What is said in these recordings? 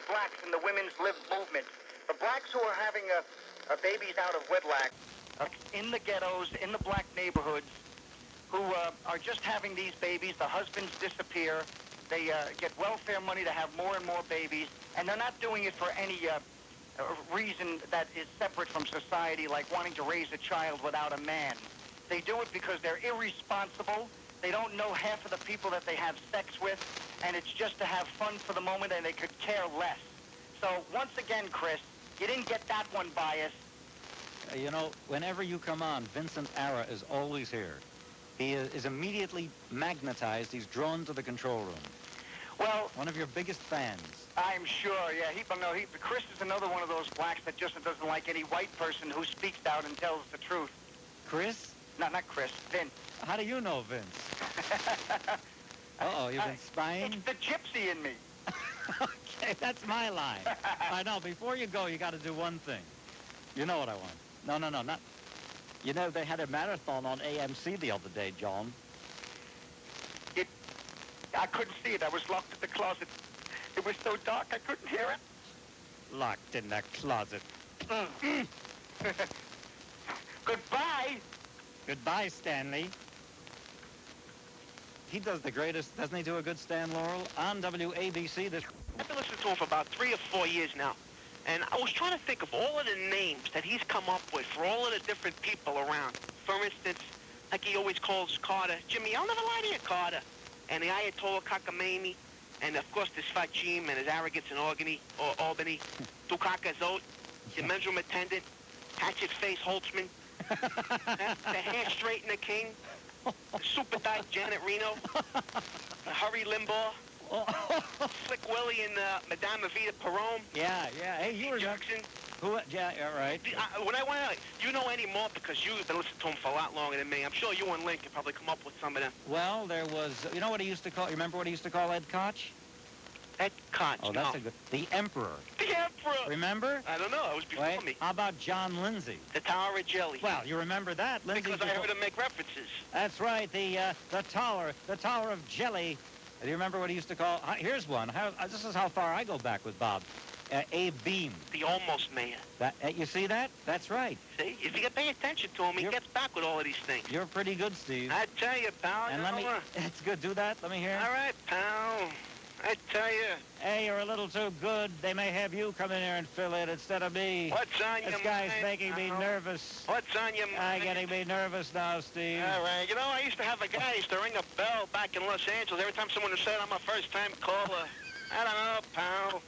blacks in the women's lib movement. The blacks who are having babies out of wedlock in the ghettos, in the black neighborhoods, who are just having these babies. The husbands disappear. They get welfare money to have more and more babies, and they're not doing it for any reason that is separate from society, like wanting to raise a child without a man. They do it because they're irresponsible. They don't know half of the people that they have sex with, and it's just to have fun for the moment, and they could care less. So once again, Chris, you didn't get that one biased. You know, whenever you come on, Vincent Ara is always here. He is immediately magnetized. He's drawn to the control room. Well, one of your biggest fans. I'm sure, yeah. Chris is another one of those blacks that just doesn't like any white person who speaks out and tells the truth. Chris? No, not Chris. Vince. How do you know Vince? Uh-oh, you've been spying? It's the gypsy in me. Okay, that's my line. I know, before you go, you got to do one thing. You know what I want. No, not... You know, they had a marathon on AMC the other day, John. I couldn't see it. I was locked in the closet. It was so dark, I couldn't hear it. Locked in the closet. Goodbye. Goodbye, Stanley. He does the greatest, doesn't he do a good Stan Laurel? On WABC this... I've been listening to him for about 3 or 4 years now. And I was trying to think of all of the names that he's come up with for all of the different people around. For instance, like he always calls Carter, Jimmy, I'll never lie to you, Carter. And the Ayatollah Cockamamie, and of course this fat Jim and his arrogance in Albany, Dukaka Zot, the menstrual attendant, hatchet-face Holtzman, the hair-straightener king, the super-dyke Janet Reno, the Hurry Limbaugh, Slick Willie and Madame Evita Perot. Yeah. Hey, you were Jackson. Who? Yeah, right. When I went out, you know any more because you've been listening to him for a lot longer than me. I'm sure you and Lynn could probably come up with some of them. Well, there was, you know what he used to call, you remember what he used to call Ed Koch? Ed Koch, Oh, that's a good, the Emperor. The Emperor! Remember? I don't know, it was before me. How about John Lindsay? The Tower of Jelly. Well, you remember that. Lindsay because I heard him make references. That's right, the Tower of Jelly. Do you remember what he used to call? Here's one. This is how far I go back with Bob. Abe Beam. The almost mayor. You see that? That's right. See? If you can pay attention to him, he gets back with all of these things. You're pretty good, Steve. I tell you, pal. And it's good. Do that. Let me hear. All right, pal. I tell you. Hey, you're a little too good. They may have you come in here and fill it instead of me. What's on your mind? This guy's making me nervous. What's on your mind? I'm getting me nervous now, Steve. All right. You know, I used to have a guy who used to ring a bell back in Los Angeles every time someone said I'm a first-time caller. I don't know, pal.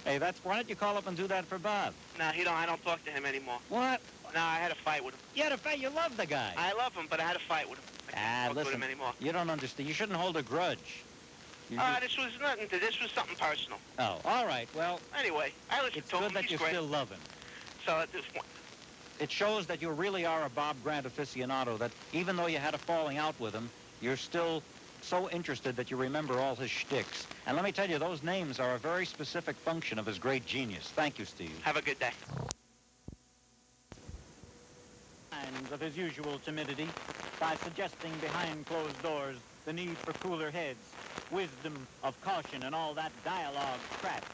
Hey, why don't you call up and do that for Bob? No, I don't talk to him anymore. What? No, I had a fight with him. You had a fight? You love the guy. I love him, but I had a fight with him. I can't talk with him anymore. You don't understand. You shouldn't hold a grudge. This was nothing. This was something personal. Oh, all right. Well, anyway, I listened to him. It's good that you still love him. So it shows that you really are a Bob Grant aficionado, that even though you had a falling out with him, you're still so interested that you remember all his shticks. And let me tell you, those names are a very specific function of his great genius. Thank you, Steve. Have a good day. Of his usual timidity by suggesting behind closed doors the need for cooler heads, wisdom of caution, and all that dialogue crap.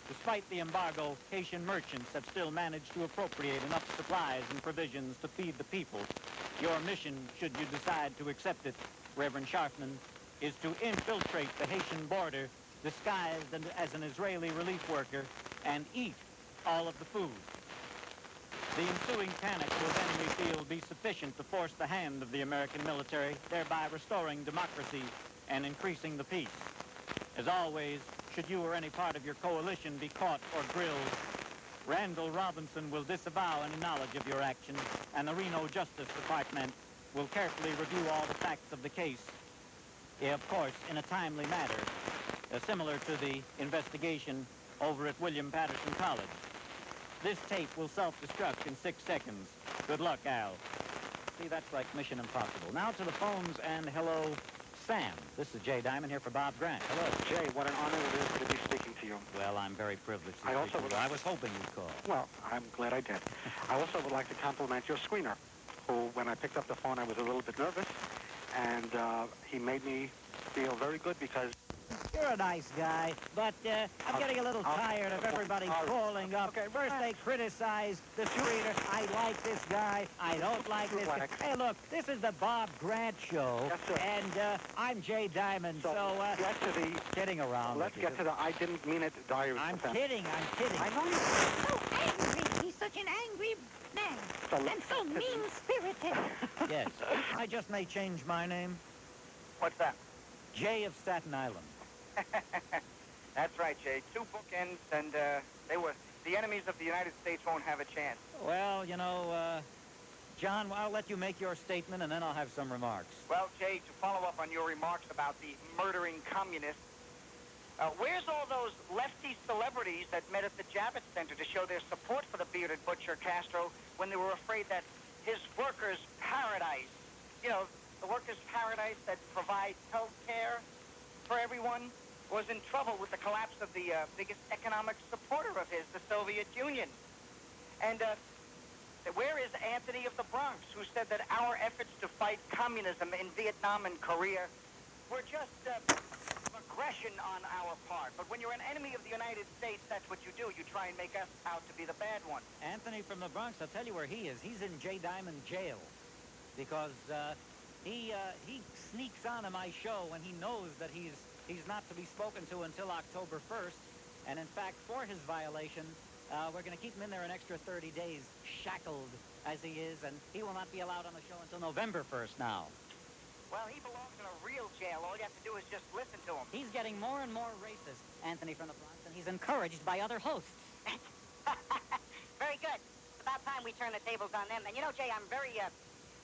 Despite the embargo, Haitian merchants have still managed to appropriate enough supplies and provisions to feed the people. Your mission, should you decide to accept it, Reverend Sharpton, is to infiltrate the Haitian border, disguised as an Israeli relief worker, and eat all of the food. The ensuing panic will then, we feel, be sufficient to force the hand of the American military, thereby restoring democracy and increasing the peace. As always, should you or any part of your coalition be caught or grilled, Randall Robinson will disavow any knowledge of your actions, and the Reno Justice Department will carefully review all the facts of the case, of course, in a timely manner, similar to the investigation over at William Patterson College. This tape will self-destruct in 6 seconds. Good luck, Al. See, that's like Mission Impossible. Now to the phones, and hello, Sam. This is Jay Diamond here for Bob Grant. Hello. Jay, what an honor it is to be speaking to you. Well, I'm very privileged to speak to you. I was hoping you'd call. Well, I'm glad I did. I also would like to compliment your screener, who, when I picked up the phone, I was a little bit nervous, and he made me feel very good because You're a nice guy, but I'm getting a little tired of everybody calling up. First they criticize the screener. I like this guy. I don't like this guy. Hey, look, this is the Bob Grant Show, Yes, sir. and I'm Jay Diamond, so get to the... kidding around. Let's get to the I didn't mean it diary. I'm kidding. I know you... So angry. He's such an angry man. And so mean-spirited. Yes. I just may change my name. What's that? Jay of Staten Island. That's right, Jay. 2 bookends, and the enemies of the United States won't have a chance. Well, you know, John, I'll let you make your statement, and then I'll have some remarks. Well, Jay, to follow up on your remarks about the murdering communists, where's all those lefty celebrities that met at the Javits Center to show their support for the bearded butcher Castro when they were afraid that his workers' paradise, you know, the workers' paradise that provides health care for everyone, was in trouble with the collapse of the biggest economic supporter of his, the Soviet Union. And where is Anthony of the Bronx, who said that our efforts to fight communism in Vietnam and Korea were just aggression on our part? But when you're an enemy of the United States, that's what you do. You try and make us out to be the bad one. Anthony from the Bronx, I'll tell you where he is. He's in J. Diamond jail because he sneaks onto my show when he knows that he's not to be spoken to until October 1st. And in fact, for his violation, we're going to keep him in there an extra 30 days, shackled as he is, and he will not be allowed on the show until November 1st now. Well, he belongs in a real jail. All you have to do is just listen to him. He's getting more and more racist, Anthony from the Bronx, and he's encouraged by other hosts. Very good. It's about time we turn the tables on them. And you know, Jay, I'm very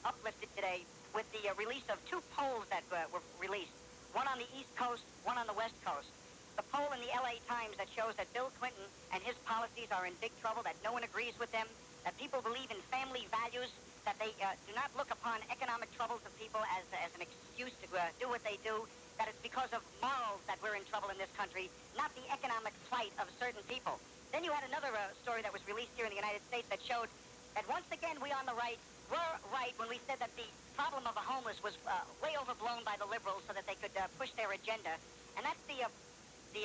uplifted today with the release of 2 polls that were released. One on the East Coast, one on the West Coast. The poll in the LA Times that shows that Bill Clinton and his policies are in big trouble, that no one agrees with them, that people believe in family values, that they do not look upon economic troubles of people as an excuse to do what they do, that it's because of morals that we're in trouble in this country, not the economic plight of certain people. Then you had another story that was released here in the United States that showed that once again we on the right were right when we said that the problem of the homeless was way overblown by the liberals so that they could push their agenda. And that's the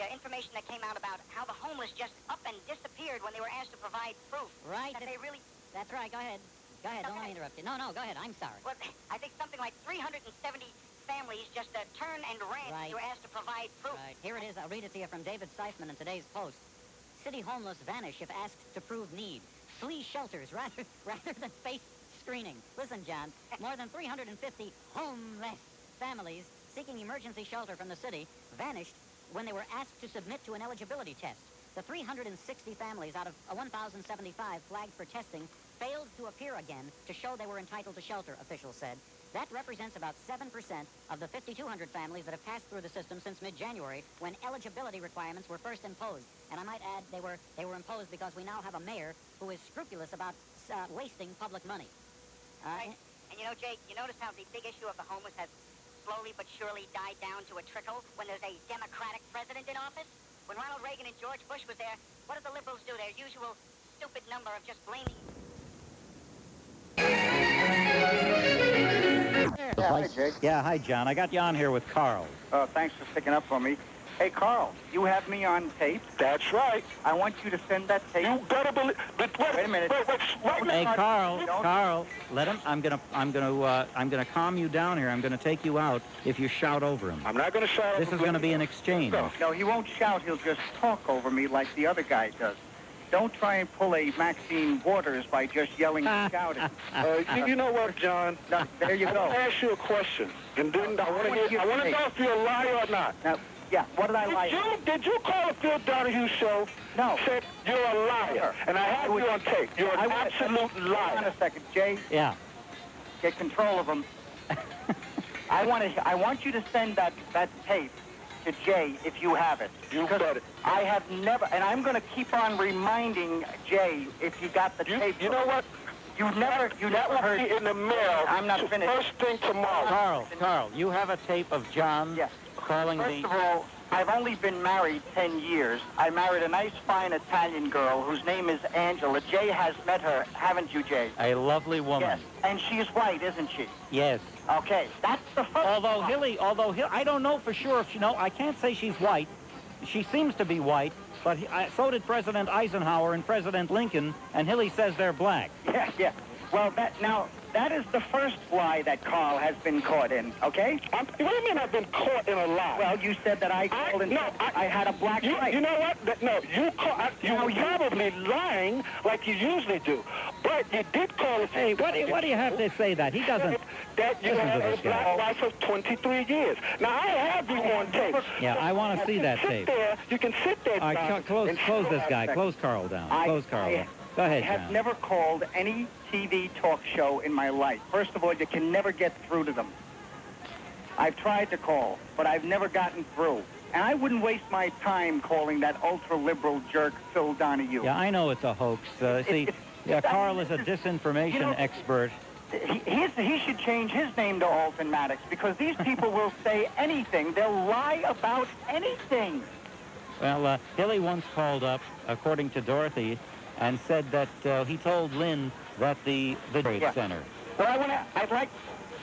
information that came out about how the homeless just up and disappeared when they were asked to provide proof. Right. That they really... That's right. Go ahead. Go ahead. Don't let me interrupt you. No, go ahead. I'm sorry. Well, I think something like 370 families just turned and ran when they were asked to provide proof. Right. Here it is. I'll read it to you from David Seifman in today's Post. City homeless vanish if asked to prove need. Flee shelters rather than face screening. Listen, John, more than 350 homeless families seeking emergency shelter from the city vanished when they were asked to submit to an eligibility test. The 360 families out of 1,075 flagged for testing failed to appear again to show they were entitled to shelter, officials said. That represents about 7% of the 5,200 families that have passed through the system since mid-January when eligibility requirements were first imposed. And I might add they were imposed because we now have a mayor who is scrupulous about wasting public money. Right. And you know, Jake, you notice how the big issue of the homeless has slowly but surely died down to a trickle when there's a Democratic president in office? When Ronald Reagan and George Bush was there, what did the liberals do? Their usual stupid number of just blaming... Yeah, hi, Jake. Yeah, hi, John. I got you on here with Carl. Thanks for sticking up for me. Hey, Carl, you have me on tape. That's right. I want you to send that tape. You gotta believe. Wait a minute. Wait, Hey, Carl, let him. I'm gonna calm you down here. I'm gonna take you out if you shout over him. I'm not gonna shout. This is gonna be an exchange. No, he won't shout. He'll just talk over me like the other guy does. Don't try and pull a Maxine Waters by just yelling and shouting. You know what, John? No, there you I go. want to ask you a question, and then I want to know if you're a liar or not. Now, yeah, what did I lie? Did you call the Phil Donahue show? No. Said you're a liar, and I have you on tape. You're an absolute Hold on liar. a second, Jay. Yeah. Get control of him. I want you to send that tape to Jay if you have it. You bet it. I have never, and I'm going to keep on reminding Jay if you got the tape. You know what? You never heard. Be in the mail. I'm not finished. First thing tomorrow. Carl, you have a tape of John calling First of all, I've only been married 10 years. I married a nice, fine Italian girl whose name is Angela. Jay has met her, haven't you, Jay? a lovely woman. Yes. And she's white, isn't she? Yes. Okay, that's the first Although one. Hilly, I don't know for sure if she, no, I can't say she's white. She seems to be white, but so did President Eisenhower and President Lincoln, and Hilly says they're black. Yeah, yeah. Well, that is the first lie that Carl has been caught in, okay? What do you mean I've been caught in a lie? Well, you said that I called and I had a black wife. You know what? You were probably lying like you usually do. But you did call us. Hey, what do you have to say that? He doesn't. That you had a black wife of 23 years. Now, I have you on tape. Yeah, I want to see that tape. You can sit there. All right, close this guy. Close Carl down. Close Carl down. Go ahead, I have John. never called any TV talk show in my life. First of all, you can never get through to them. I've tried to call, but I've never gotten through. And I wouldn't waste my time calling that ultra-liberal jerk Phil Donahue. Yeah, I know it's a hoax. Carl is a disinformation expert. He should change his name to Alton Maddox, because these people will say anything. They'll lie about anything. Well, Hilly once called up, according to Dorothy, and said that he told Lynn that the Trade Center. Well, I'd like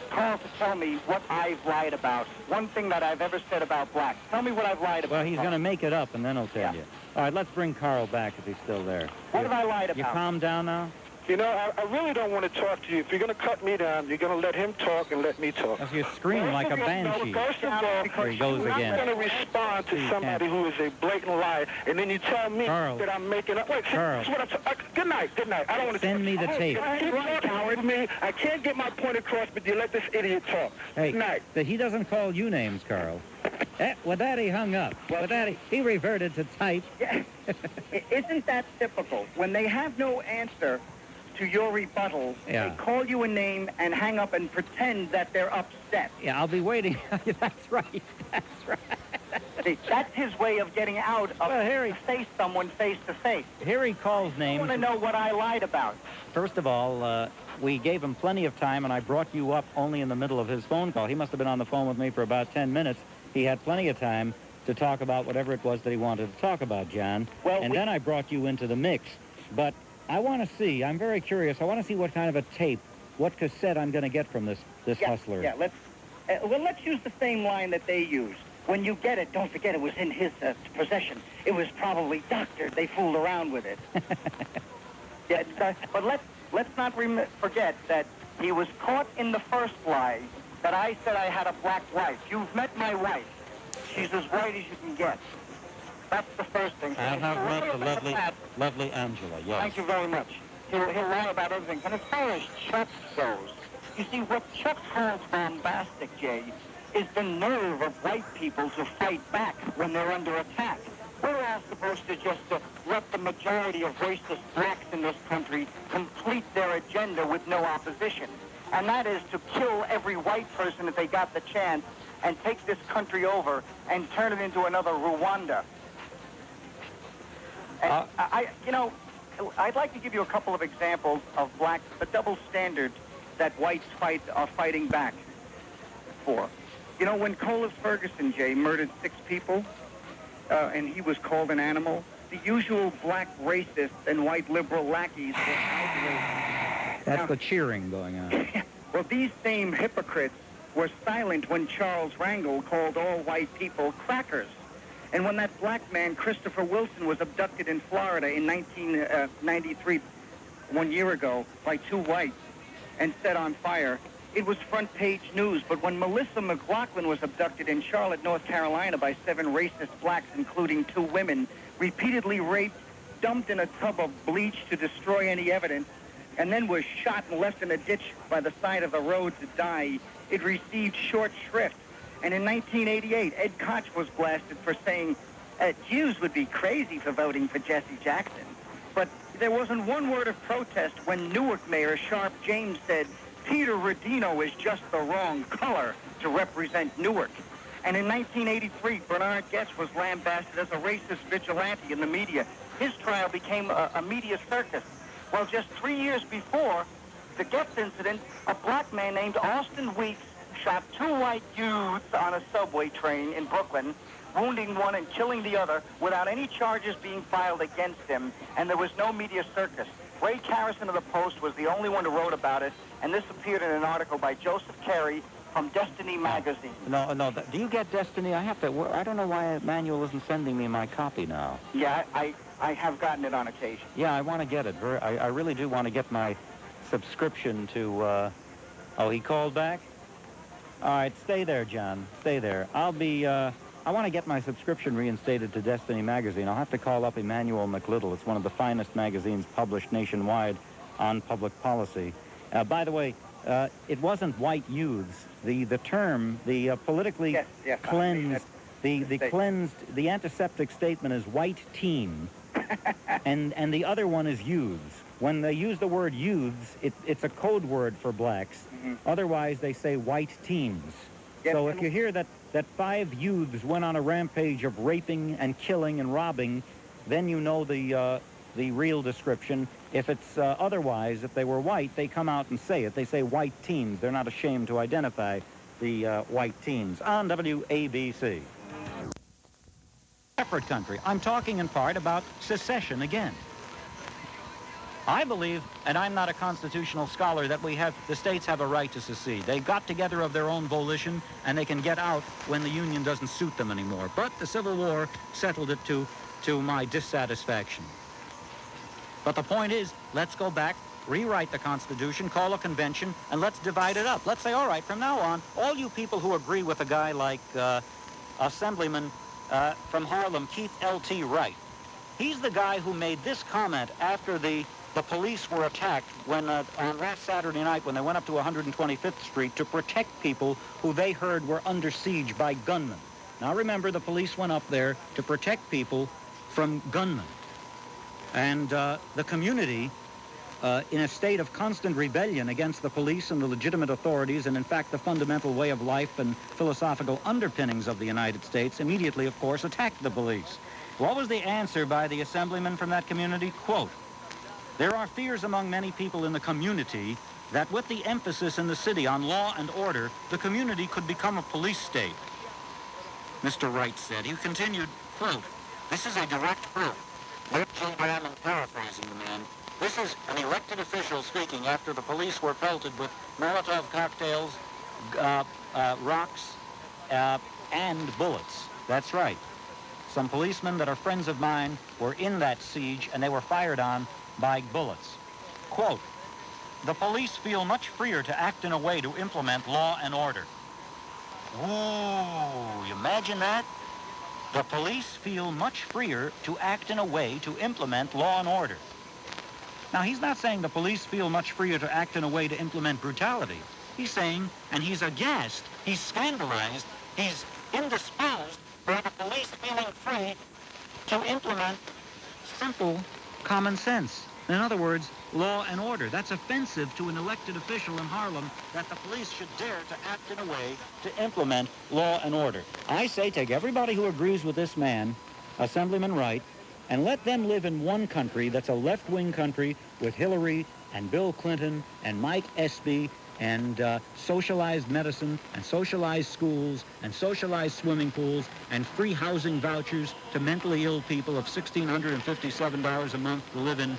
Carl to tell me what I've lied about. One thing that I've ever said about blacks. Tell me what I've lied about. Well, he's going to make it up, and then he'll tell you. All right, let's bring Carl back if he's still there. What have I lied about? You calm down now? You know, I really don't want to talk to you. If you're going to cut me down, you're going to let him talk and let me talk. As you scream like a banshee. First of all, There he goes again. I'm going to respond to somebody who is a blatant liar, and then you tell me that I'm making up. Wait, Carl. Good night. I don't want to Send me the tape. I can't get my point across, but you let this idiot talk. Hey, Good night. he doesn't call you names, Carl. With that, he hung up. With that, he reverted to type. Yeah. Isn't that typical? When they have no answer to your rebuttal, they call you a name and hang up and pretend that they're upset. Yeah, I'll be waiting. That's right. That's right. See, that's his way of getting out of face someone face to face. Here he calls names. I want to know what I lied about. First of all, we gave him plenty of time, and I brought you up only in the middle of his phone call. He must have been on the phone with me for about 10 minutes. He had plenty of time to talk about whatever it was that he wanted to talk about, John. Well, then I brought you into the mix. But I want to see, I'm very curious, I want to see what kind of a tape, what cassette I'm going to get from this hustler. Yeah, let's use the same line that they used. When you get it, don't forget it was in his possession. It was probably doctored. They fooled around with it. But let's not forget that he was caught in the first lie, that I said I had a black wife. You've met my wife. She's as white as you can get. That's the first thing. I have met the lovely Angela, yes. Thank you very much. He'll lie about everything. And as far as Chuck goes, you see, what Chuck calls bombastic, Jay, is the nerve of white people to fight back when they're under attack. We're all supposed to just let the majority of racist blacks in this country complete their agenda with no opposition. And that is to kill every white person if they got the chance and take this country over and turn it into another Rwanda. And I'd like to give you a couple of examples of the double standards that whites are fighting back for. You know, when Collis Ferguson, Jay, murdered 6 people, and he was called an animal, the usual black racists and white liberal lackeys were outraged. That's the cheering going on. Well, these same hypocrites were silent when Charles Rangel called all white people crackers. And when that black man, Christopher Wilson, was abducted in Florida in 1993, 1 year ago, by 2 whites and set on fire, it was front page news. But when Melissa McLaughlin was abducted in Charlotte, North Carolina by 7 racist blacks, including 2 women, repeatedly raped, dumped in a tub of bleach to destroy any evidence, and then was shot and left in a ditch by the side of the road to die, it received short shrift. And in 1988, Ed Koch was blasted for saying Jews would be crazy for voting for Jesse Jackson. But there wasn't one word of protest when Newark Mayor Sharp James said Peter Rodino is just the wrong color to represent Newark. And in 1983, Bernard Goetz was lambasted as a racist vigilante in the media. His trial became a media circus. Well, just 3 years before the Goetz incident, a black man named Austin Weeks shot 2 white youths on a subway train in Brooklyn, wounding one and killing the other without any charges being filed against him, and there was no media circus. Ray Carrison of the Post was the only one who wrote about it, and this appeared in an article by Joseph Carey from Destiny magazine. No. Do you get Destiny? I don't know why Manuel isn't sending me my copy now. Yeah, I have gotten it on occasion. Yeah, I want to get it. I really do want to get my subscription to... Oh, he called back? All right, stay there, John. Stay there. I want to get my subscription reinstated to Destiny magazine. I'll have to call up Emmanuel McLittle. It's one of the finest magazines published nationwide on public policy. By the way, it wasn't white youths. The term, the politically cleansed, the antiseptic statement is white teen, and the other one is youths. When they use the word youths, it's a code word for blacks. Otherwise, they say white teens. So if you hear that 5 youths went on a rampage of raping and killing and robbing, then you know the real description. If it's otherwise, if they were white, they come out and say it. They say white teens. They're not ashamed to identify the white teens. On WABC. Separate country. I'm talking in part about secession again. I believe, and I'm not a constitutional scholar, that the states have a right to secede. They got together of their own volition, and they can get out when the Union doesn't suit them anymore. But the Civil War settled it to my dissatisfaction. But the point is, let's go back, rewrite the Constitution, call a convention, and let's divide it up. Let's say, all right, from now on, all you people who agree with a guy like Assemblyman from Harlem, Keith L.T. Wright, he's the guy who made this comment after the police were attacked on last Saturday night when they went up to 125th Street to protect people who they heard were under siege by gunmen. Now remember, the police went up there to protect people from gunmen. And the community, in a state of constant rebellion against the police and the legitimate authorities, and in fact the fundamental way of life and philosophical underpinnings of the United States, immediately, of course, attacked the police. What was the answer by the assemblyman from that community? Quote, "There are fears among many people in the community that with the emphasis in the city on law and order, the community could become a police state." Mr. Wright said. He continued, quote, "This is a direct proof. Not Giuliani paraphrasing the man. This is an elected official speaking after the police were pelted with Molotov cocktails, rocks, and bullets. That's right. Some policemen that are friends of mine were in that siege, and they were fired on by bullets." Quote, "The police feel much freer to act in a way to implement law and order." Ooh, you imagine that? The police feel much freer to act in a way to implement law and order. Now, he's not saying the police feel much freer to act in a way to implement brutality. He's saying, and he's aghast, he's scandalized, he's indisposed by the police feeling free to implement simple common sense. In other words, law and order. That's offensive to an elected official in Harlem, that the police should dare to act in a way to implement law and order. I say take everybody who agrees with this man, Assemblyman Wright, and let them live in one country that's a left-wing country with Hillary and Bill Clinton and Mike Espy and socialized medicine and socialized schools and socialized swimming pools and free housing vouchers to mentally ill people of $1,657 a month to live in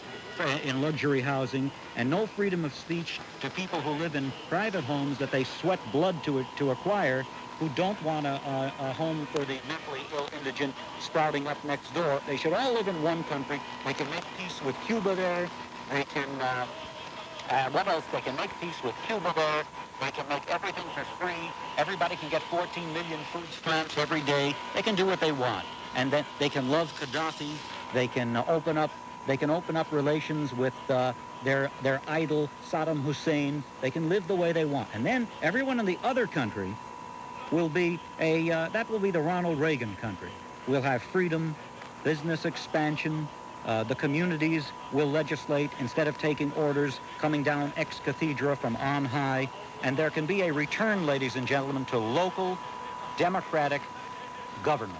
luxury housing, and no freedom of speech to people who live in private homes that they sweat blood to acquire, who don't want a home for the mentally ill indigent sprouting up next door. They should all live in one country. They can make peace with Cuba there. They can, what else? They can make peace with Cuba there. They can make everything for free. Everybody can get 14 million food stamps every day. They can do what they want. And then they can love Gaddafi. They can open up relations with their idol Saddam Hussein. They can live the way they want. And then everyone in the other country will be that will be the Ronald Reagan country. We'll have freedom, business expansion. The communities will legislate instead of taking orders coming down ex cathedra from on high. And there can be a return, ladies and gentlemen, to local democratic government.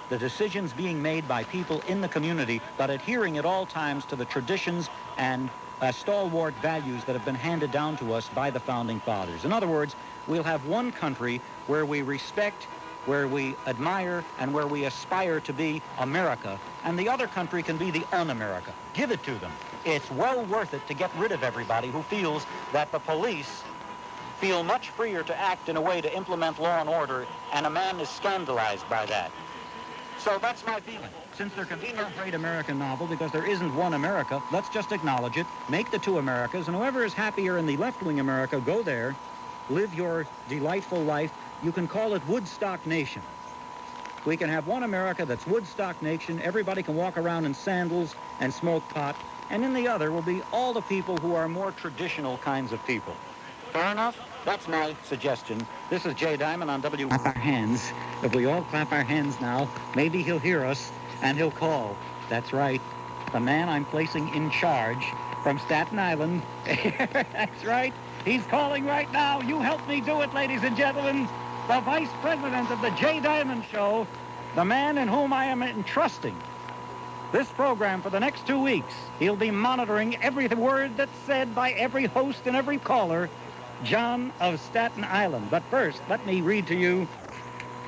The decisions being made by people in the community, but adhering at all times to the traditions and stalwart values that have been handed down to us by the Founding Fathers. In other words, we'll have one country where we respect, where we admire, and where we aspire to be America, and the other country can be the un-America. Give it to them. It's well worth it to get rid of everybody who feels that the police feel much freer to act in a way to implement law and order, and a man is scandalized by that. So that's my feeling. Since there can be no great American novel because there isn't one America, let's just acknowledge it, make the two Americas, and whoever is happier in the left-wing America, go there, live your delightful life. You can call it Woodstock Nation. We can have one America that's Woodstock Nation. Everybody can walk around in sandals and smoke pot. And in the other will be all the people who are more traditional kinds of people. Fair enough? That's my suggestion. This is Jay Diamond on W. Clap our hands. If we all clap our hands now, maybe he'll hear us and he'll call. That's right. The man I'm placing in charge from Staten Island. That's right. He's calling right now. You help me do it, ladies and gentlemen. The Vice President of the Jay Diamond Show, the man in whom I am entrusting this program for the next 2 weeks. He'll be monitoring every word that's said by every host and every caller, John of Staten Island. But first, let me read to you,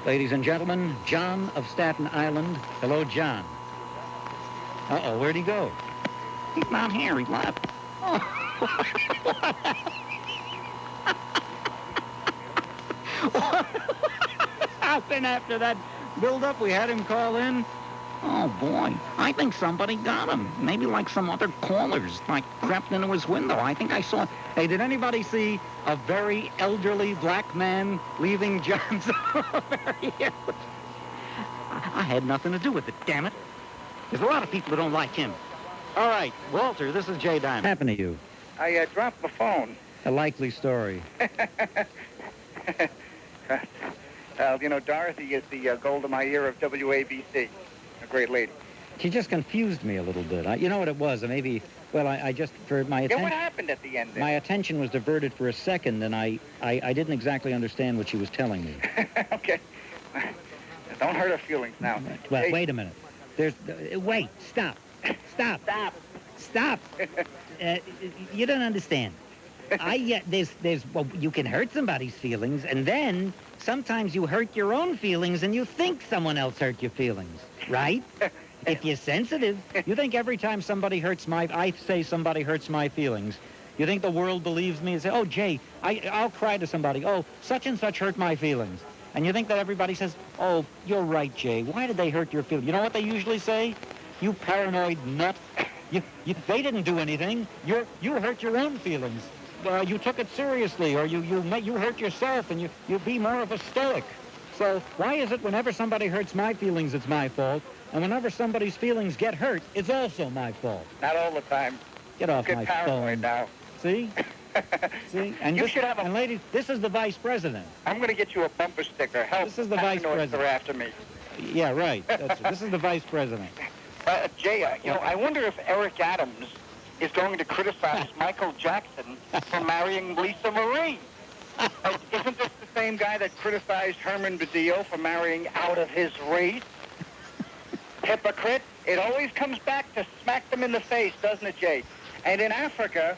ladies and gentlemen, John of Staten Island. Hello, John. Uh-oh, where'd he go? He's not here. He left. Oh. What happened after that build-up? We had him call in. Oh, boy. I think somebody got him. Maybe like some other callers, like crept into his window. I think I saw... Hey, did anybody see a very elderly black man leaving John's... I had nothing to do with it, damn it. There's a lot of people who don't like him. All right, Walter, this is Jay Diamond. What happened to you? I dropped the phone. A likely story. You know, Dorothy is the gold of my ear of WABC. A great lady. She just confused me a little bit. You know what it was? Maybe, well, I just, for my attention... Yeah, what happened at the end there? My attention was diverted for a second, and I didn't exactly understand what she was telling me. Okay. Don't hurt her feelings now. Well, wait a minute. Wait, stop. Stop. Stop. Stop. You don't understand. Well, you can hurt somebody's feelings, and then sometimes you hurt your own feelings, and you think someone else hurt your feelings, right? If you're sensitive, you think every time somebody I say somebody hurts my feelings, you think the world believes me and say, oh, Jay, I'll cry to somebody, oh, such and such hurt my feelings. And you think that everybody says, oh, you're right, Jay, why did they hurt your feelings? You know what they usually say? You paranoid nut. They didn't do anything. You hurt your own feelings. You took it seriously, or you hurt yourself, and you be more of a stoic. So why is it whenever somebody hurts my feelings, it's my fault, and whenever somebody's feelings get hurt, it's also my fault? Not all the time. Get off my phone now. See? See? And and ladies, this is the Vice President. I'm going to get you a bumper sticker. Help. This is the Vice President. They're after me. Yeah, right. This is the Vice President. Jay, I wonder if Eric Adams is going to criticize Michael Jackson for marrying Lisa Marie. Isn't this the same guy that criticized Herman Badillo for marrying out of his race? Hypocrite. It always comes back to smack them in the face, doesn't it, Jay? And in Africa...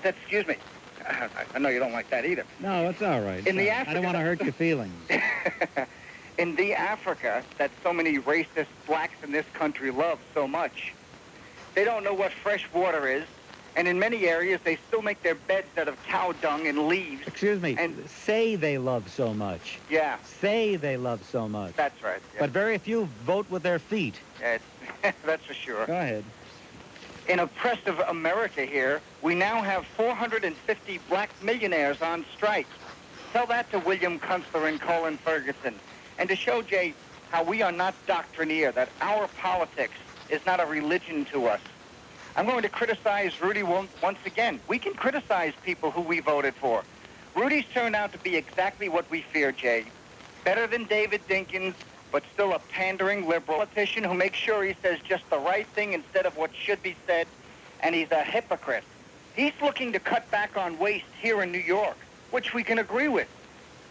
Excuse me. I know you don't like that either. No, it's all right. I don't want to hurt your feelings. In the Africa that so many racist blacks in this country love so much, they don't know what fresh water is, and in many areas they still make their beds out of cow dung and leaves. Excuse me, and say they love so much. Yeah. Say they love so much. That's right. Yeah. But very few vote with their feet. Yes, that's for sure. Go ahead. In oppressive America here, we now have 450 black millionaires on strike. Tell that to William Kunstler and Colin Ferguson. And to show, Jay, how we are not doctrinaire, that our politics is not a religion to us. I'm going to criticize Rudy once again. We can criticize people who we voted for. Rudy's turned out to be exactly what we fear, Jay. Better than David Dinkins, but still a pandering liberal politician who makes sure he says just the right thing instead of what should be said, and he's a hypocrite. He's looking to cut back on waste here in New York, which we can agree with.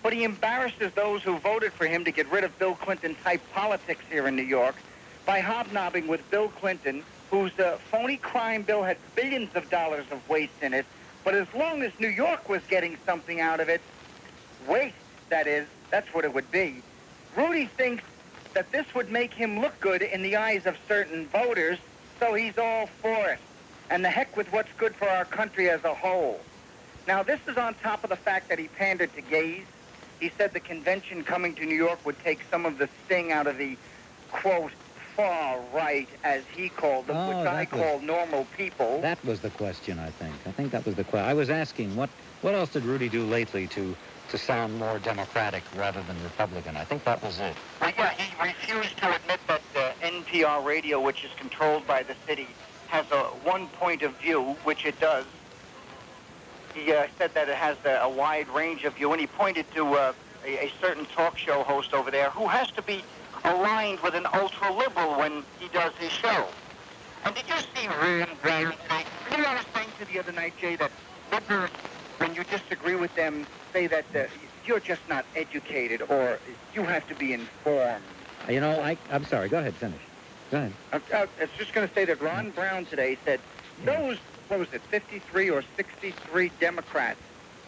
But he embarrasses those who voted for him to get rid of Bill Clinton-type politics here in New York by hobnobbing with Bill Clinton whose phony crime bill had billions of dollars of waste in it, but as long as New York was getting something out of it, waste, that is, that's what it would be. Rudy thinks that this would make him look good in the eyes of certain voters, so he's all for it. And the heck with what's good for our country as a whole. Now, this is on top of the fact that he pandered to gays. He said the convention coming to New York would take some of the sting out of the, quote, far right, as he called them, which I call normal people. That was the question, I think. I think that was the question. I was asking, what else did Rudy do lately to sound more Democratic rather than Republican? I think that was it. Well, yeah, he refused to admit that NPR radio, which is controlled by the city, has one point of view, which it does. He said that it has a wide range of view, and he pointed to a certain talk show host over there who has to be aligned with an ultra-liberal when he does his show. And did you see Ron Brown today? You know, I was saying to the other night, Jay, that liberals, when you disagree with them, say that you're just not educated or you have to be informed. You know, I'm sorry. Go ahead, finish. Go ahead. I was just going to say that Ron Brown today said those, what was it, 53 or 63 Democrats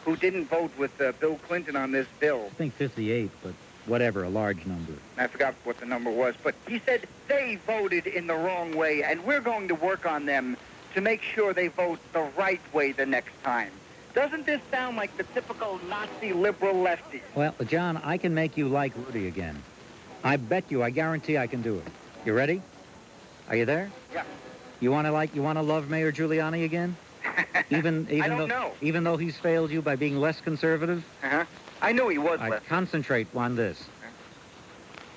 who didn't vote with Bill Clinton on this bill. I think 58, but whatever, a large number. I forgot what the number was, but he said they voted in the wrong way, and we're going to work on them to make sure they vote the right way the next time. Doesn't this sound like the typical Nazi liberal lefty? Well, John, I can make you like Rudy again. I bet you, I guarantee I can do it. You ready? Are you there? Yeah. You want to love Mayor Giuliani again? Even though he's failed you by being less conservative? Uh-huh. I knew he was less. Concentrate on this.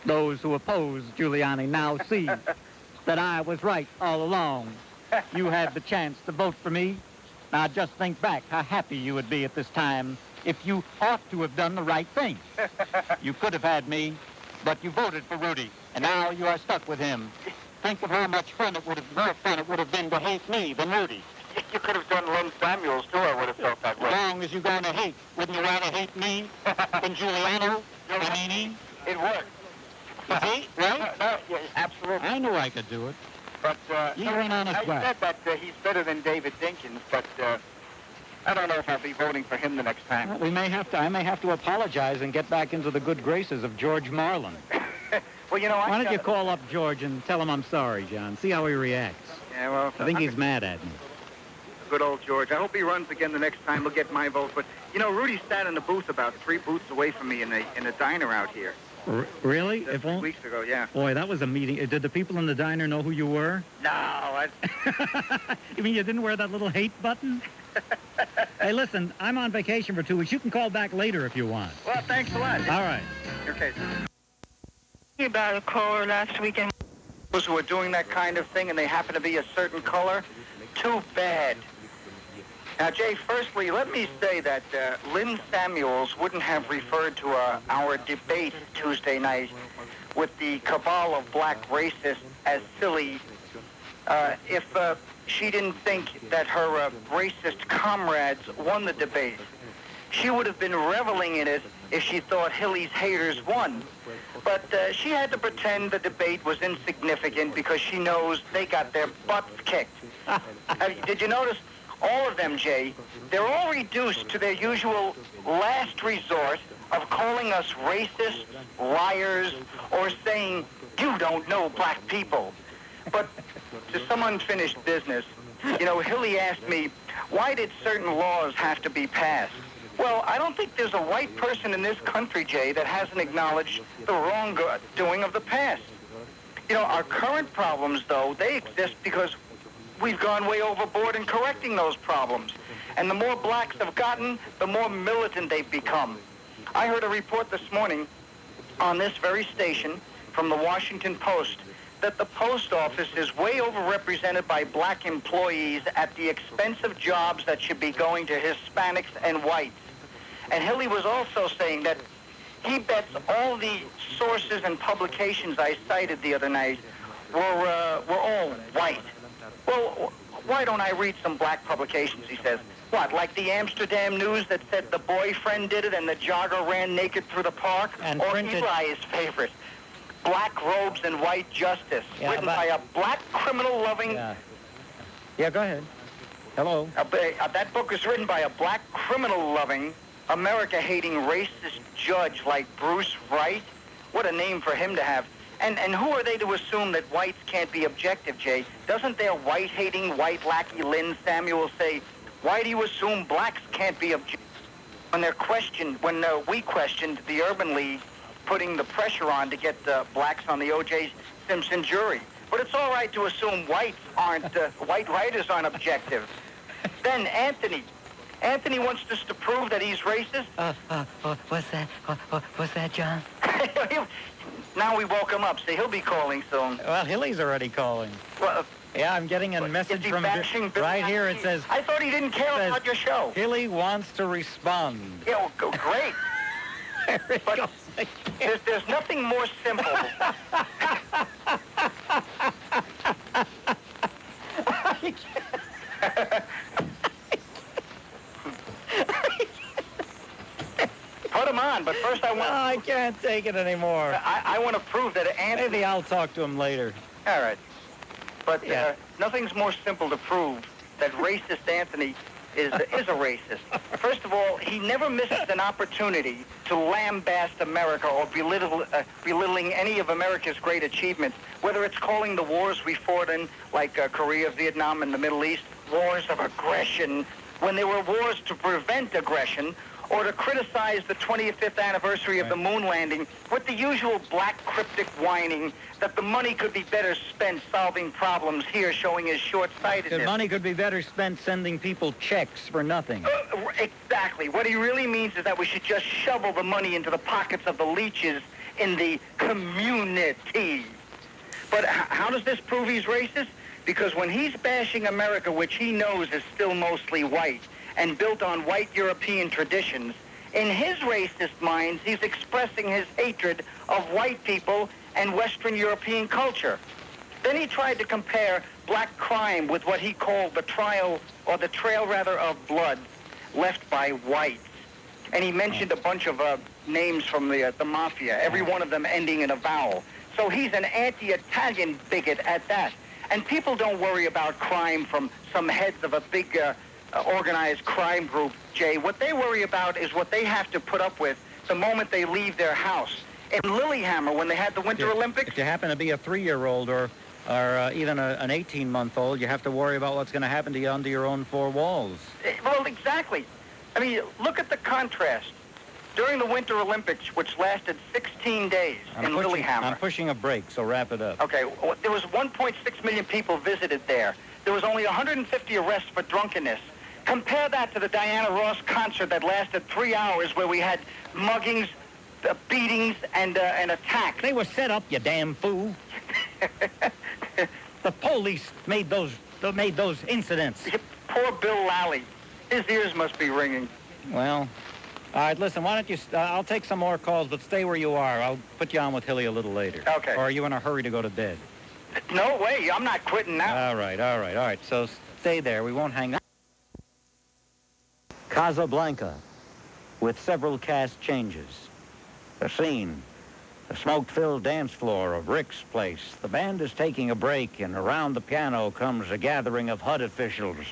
Those who oppose Giuliani now see that I was right all along. You had the chance to vote for me. Now just think back how happy you would be at this time if you ought to have done the right thing. You could have had me, but you voted for Rudy, and now you are stuck with him. Think of how much fun it would have been to hate me than Rudy. You could have done Lynn Samuels, too. I would have felt that way. As long as you're going to hate, wouldn't you rather hate me than Giuliani? It worked. You see? Right? No, yeah, absolutely. I knew I could do it. But You're an honest I guy. said that he's better than David Dinkins, but I don't know if I'll be voting for him the next time. Well, I may have to apologize and get back into the good graces of George Marlin. Well, you know, Why don't you call up George and tell him I'm sorry, John? See how he reacts. Yeah, well, I think he's mad at me. Good old George. I hope he runs again the next time. He'll get my vote. But, you know, Rudy sat in the booth about 3 booths away from me in a diner out here. Really? 3 weeks ago, yeah. Boy, that was a meeting. Did the people in the diner know who you were? No. You mean you didn't wear that little hate button? Hey, listen, I'm on vacation for 2 weeks. You can call back later if you want. Well, thanks a lot. All right. Okay. About a caller last weekend. Those who are doing that kind of thing and they happen to be a certain color, too bad. Now, Jay, firstly, let me say that Lynn Samuels wouldn't have referred to our debate Tuesday night with the cabal of black racists as silly if she didn't think that her racist comrades won the debate. She would have been reveling in it if she thought Hilly's haters won. But she had to pretend the debate was insignificant because she knows they got their butts kicked. Did you notice all of them, Jay? They're all reduced to their usual last resort of calling us racists, liars, or saying, you don't know black people. But to some unfinished business, you know, Hilly asked me, why did certain laws have to be passed? Well, I don't think there's a white person in this country, Jay, that hasn't acknowledged the wrongdoing of the past. You know, our current problems, though, they exist because we've gone way overboard in correcting those problems. And the more blacks have gotten, the more militant they've become. I heard a report this morning on this very station from the Washington Post that the post office is way overrepresented by black employees at the expense of jobs that should be going to Hispanics and whites. And Hilly was also saying that he bets all the sources and publications I cited the other night were all white. Well, why don't I read some black publications, he says. What, like the Amsterdam News that said the boyfriend did it and the jogger ran naked through the park? And or printed. Eli's favorite. Black Robes and White Justice, Yeah, written but- by a black criminal-loving... Yeah, go ahead. Hello. That book is written by a black criminal-loving, America-hating racist judge like Bruce Wright. What a name for him to have. And who are they to assume that whites can't be objective, Jay? Doesn't their white-hating, white lackey Lynn Samuel say, why do you assume blacks can't be objective? When they're questioned, when we questioned the Urban League putting the pressure on to get blacks on the O.J. Simpson jury. But it's all right to assume white writers aren't objective. Then Anthony wants us to prove that he's racist. What's that, John? Now we woke him up, so he'll be calling soon. Well, Hilly's already calling. Well, Yeah, I'm getting a message is he from bashing Bill right here. It says I thought he didn't care about your show. Hilly wants to respond. Yeah, well, great. There it But goes. there's nothing more simple. Put him on, but first I No, want... I can't take it anymore. I want to prove that Anthony... Maybe I'll talk to him later. All right. But Yeah. nothing's more simple to prove that racist Anthony is a racist. First of all, he never misses an opportunity to lambaste America or belittling any of America's great achievements, whether it's calling the wars we fought in, like Korea, Vietnam, and the Middle East, wars of aggression, when there were wars to prevent aggression, or to criticize the 25th anniversary of the moon landing with the usual black cryptic whining that the money could be better spent solving problems here, showing his short-sightedness. The money could be better spent sending people checks for nothing. Exactly. What he really means is that we should just shovel the money into the pockets of the leeches in the community. But how does this prove he's racist? Because when he's bashing America, which he knows is still mostly white, and built on white European traditions, in his racist minds, he's expressing his hatred of white people and Western European culture. Then he tried to compare black crime with what he called the trail of blood left by whites. And he mentioned a bunch of names from the mafia, every one of them ending in a vowel. So he's an anti-Italian bigot at that. And people don't worry about crime from some heads of a big organized crime group, Jay. What they worry about is what they have to put up with the moment they leave their house. In Lillehammer, when they had the Winter Olympics... If you happen to be a 3-year-old or even an 18-month-old, you have to worry about what's going to happen to you under your own four walls. Well, exactly. I mean, look at the contrast. During the Winter Olympics, which lasted 16 days in Lillehammer... I'm pushing a break, so wrap it up. Okay, there was 1.6 million people visited there. There was only 150 arrests for drunkenness. Compare that to the Diana Ross concert that lasted 3 hours where we had muggings, beatings, and attacks. They were set up, you damn fool. The police made those incidents. Poor Bill Lally. His ears must be ringing. Well, all right, listen, why don't you... I'll take some more calls, but stay where you are. I'll put you on with Hilly a little later. Okay. Or are you in a hurry to go to bed? No way. I'm not quitting now. All right. So stay there. We won't hang up. Casablanca, with several cast changes. The scene, the smoke-filled dance floor of Rick's place. The band is taking a break, and around the piano comes a gathering of HUD officials,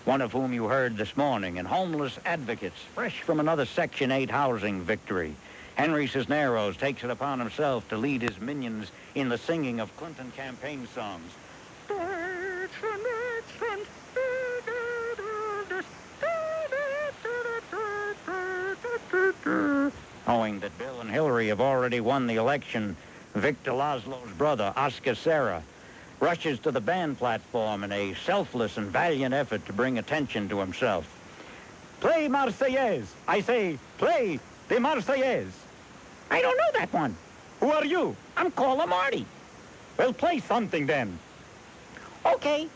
one of whom you heard this morning, and homeless advocates, fresh from another Section 8 housing victory. Henry Cisneros takes it upon himself to lead his minions in the singing of Clinton campaign songs. Knowing that Bill and Hillary have already won the election, Victor Laszlo's brother, Oscar Serra, rushes to the band platform in a selfless and valiant effort to bring attention to himself. Play Marseillaise. I say, play the Marseillaise. I don't know that one. Who are you? I'm caller Marty. Well, play something then. Okay.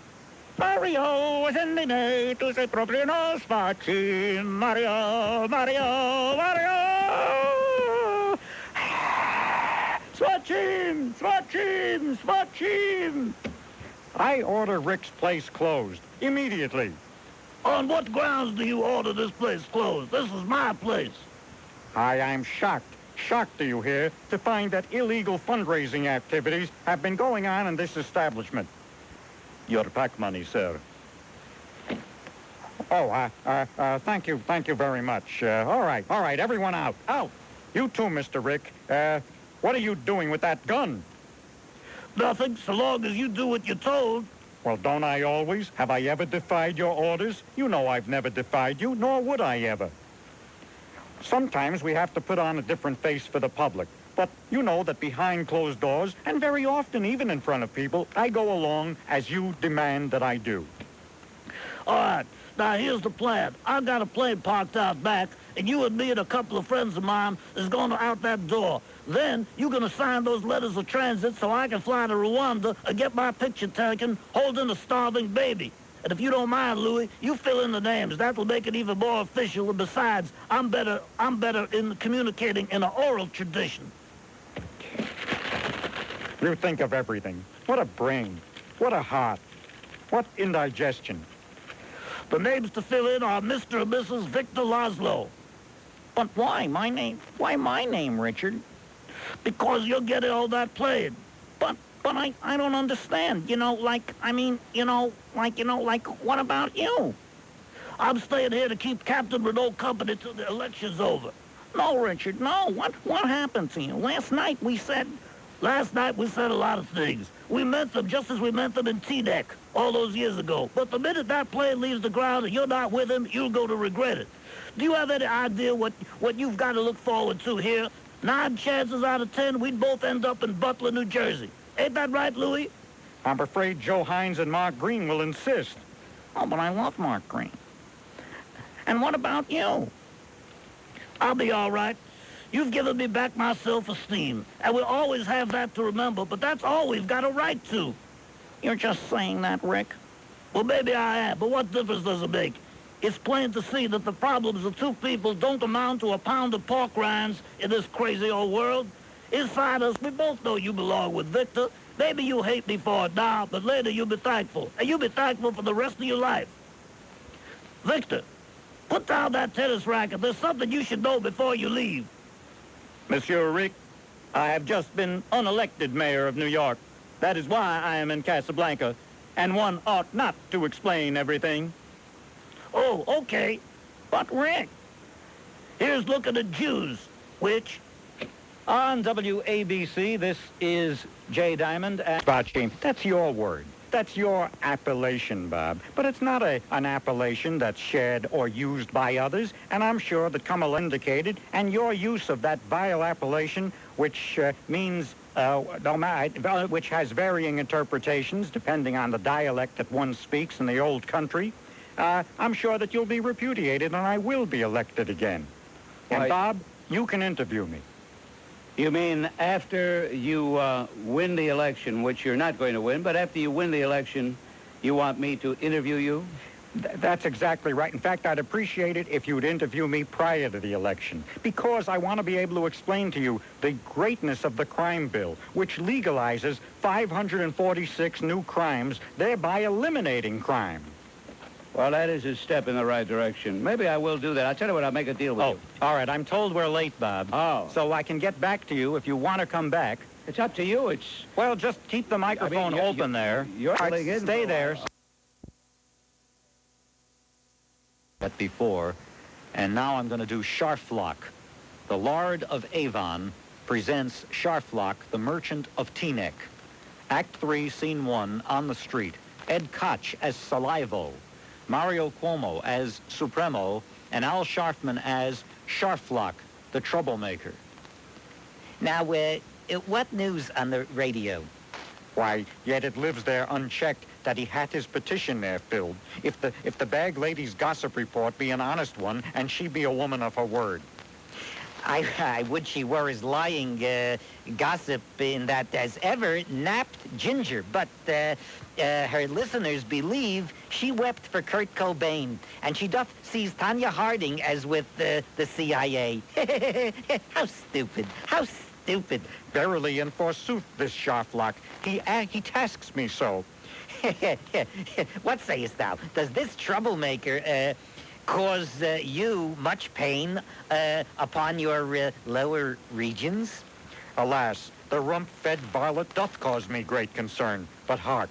Mario was in the night to say proprio no spacci. Mario. Swatch him. I order Rick's place closed immediately. On what grounds do you order this place closed? This is my place. I am shocked shocked, do you hear, to find that illegal fundraising activities have been going on in this establishment. Your pack money, sir. Oh, thank you very much. All right, everyone out. Out. You too, Mr. Rick. What are you doing with that gun? Nothing, so long as you do what you're told. Well, don't I always? Have I ever defied your orders? You know I've never defied you, nor would I ever. Sometimes we have to put on a different face for the public. But you know that behind closed doors, and very often even in front of people, I go along as you demand that I do. All right, now here's the plan. I've got a plane parked out back, and you and me and a couple of friends of mine is going out that door. Then you're going to sign those letters of transit so I can fly to Rwanda and get my picture taken holding a starving baby. And if you don't mind, Louis, you fill in the names. That will make it even more official. And besides, I'm better in communicating in an oral tradition. You think of everything. What a brain. What a heart. What indigestion. The names to fill in are Mr. and Mrs. Victor Laszlo. But why my name? Why my name, Richard? Because you're getting all that plane. But I don't understand. What about you? I'm staying here to keep Captain Renault company till the election's over. No, Richard, no. What happened to you? Last night we said a lot of things. We meant them just as we meant them in T-Deck all those years ago. But the minute that plane leaves the ground and you're not with him, you're going to regret it. Do you have any idea what you've got to look forward to here? 9 chances out of 10, we'd both end up in Butler, New Jersey. Ain't that right, Louis? I'm afraid Joe Hines and Mark Green will insist. Oh, but I love Mark Green. And what about you? I'll be all right. You've given me back my self-esteem, and we'll always have that to remember, but that's all we've got a right to. You're just saying that, Rick? Well, maybe I am, but what difference does it make? It's plain to see that the problems of 2 people don't amount to a pound of pork rinds in this crazy old world. Inside us, we both know you belong with Victor. Maybe you hate me for it now, but later you'll be thankful, and you'll be thankful for the rest of your life. Victor, put down that tennis racket. There's something you should know before you leave. Monsieur Rick, I have just been unelected mayor of New York. That is why I am in Casablanca, and one ought not to explain everything. Oh, okay. But, Rick, here's looking at Jews, which... On WABC, this is Jay Diamond and... That's your word. That's your appellation, Bob. But it's not an appellation that's shared or used by others, and I'm sure that Kamala indicated, and your use of that vile appellation, which means, which has varying interpretations depending on the dialect that one speaks in the old country, I'm sure that you'll be repudiated and I will be elected again. And Bob, you can interview me. You mean after you win the election, which you're not going to win, but after you win the election, you want me to interview you? That's exactly right. In fact, I'd appreciate it if you'd interview me prior to the election, because I want to be able to explain to you the greatness of the crime bill, which legalizes 546 new crimes, thereby eliminating crime. Well, that is a step in the right direction. Maybe I will do that. I'll tell you what, I'll make a deal with you. All right. I'm told we're late, Bob. Oh. So I can get back to you if you want to come back. It's up to you. It's... Well, just keep the microphone open there. You're all right, stay there. But before, and now I'm going to do Scharflock. The Lord of Avon presents Scharflock, the Merchant of Teaneck. Act 3, Scene 1, on the street. Ed Koch as Salivo. Mario Cuomo as Supremo, and Al Sharpton as Scharflock, the troublemaker. Now, what news on the radio? Why, yet it lives there unchecked that he had his petition there filled. If the bag lady's gossip report be an honest one, and she be a woman of her word. I would she were as lying gossip in that as ever napped Ginger, but her listeners believe she wept for Kurt Cobain, and she doth sees Tanya Harding as with the CIA. How stupid, how stupid. Verily and forsooth, this Scharflock, he tasks me so. What sayest thou? Does this troublemaker cause you much pain upon your lower regions? Alas, the rump-fed varlet doth cause me great concern. But hark,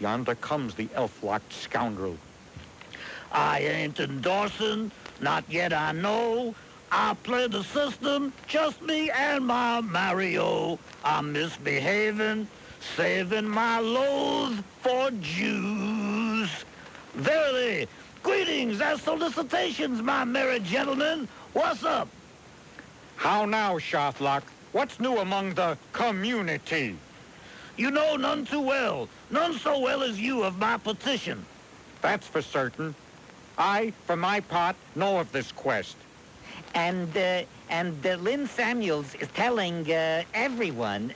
yonder comes the elf-locked scoundrel. I ain't endorsing, not yet I know. I play the system, just me and my Mario. I'm misbehaving, saving my loathe for Jews. Verily, greetings and solicitations, my merry gentlemen. What's up? How now, Sharplock? What's new among the community? You know none too well, none so well as you of my petition. That's for certain. I, for my part, know of this quest. And Lynn Samuels is telling everyone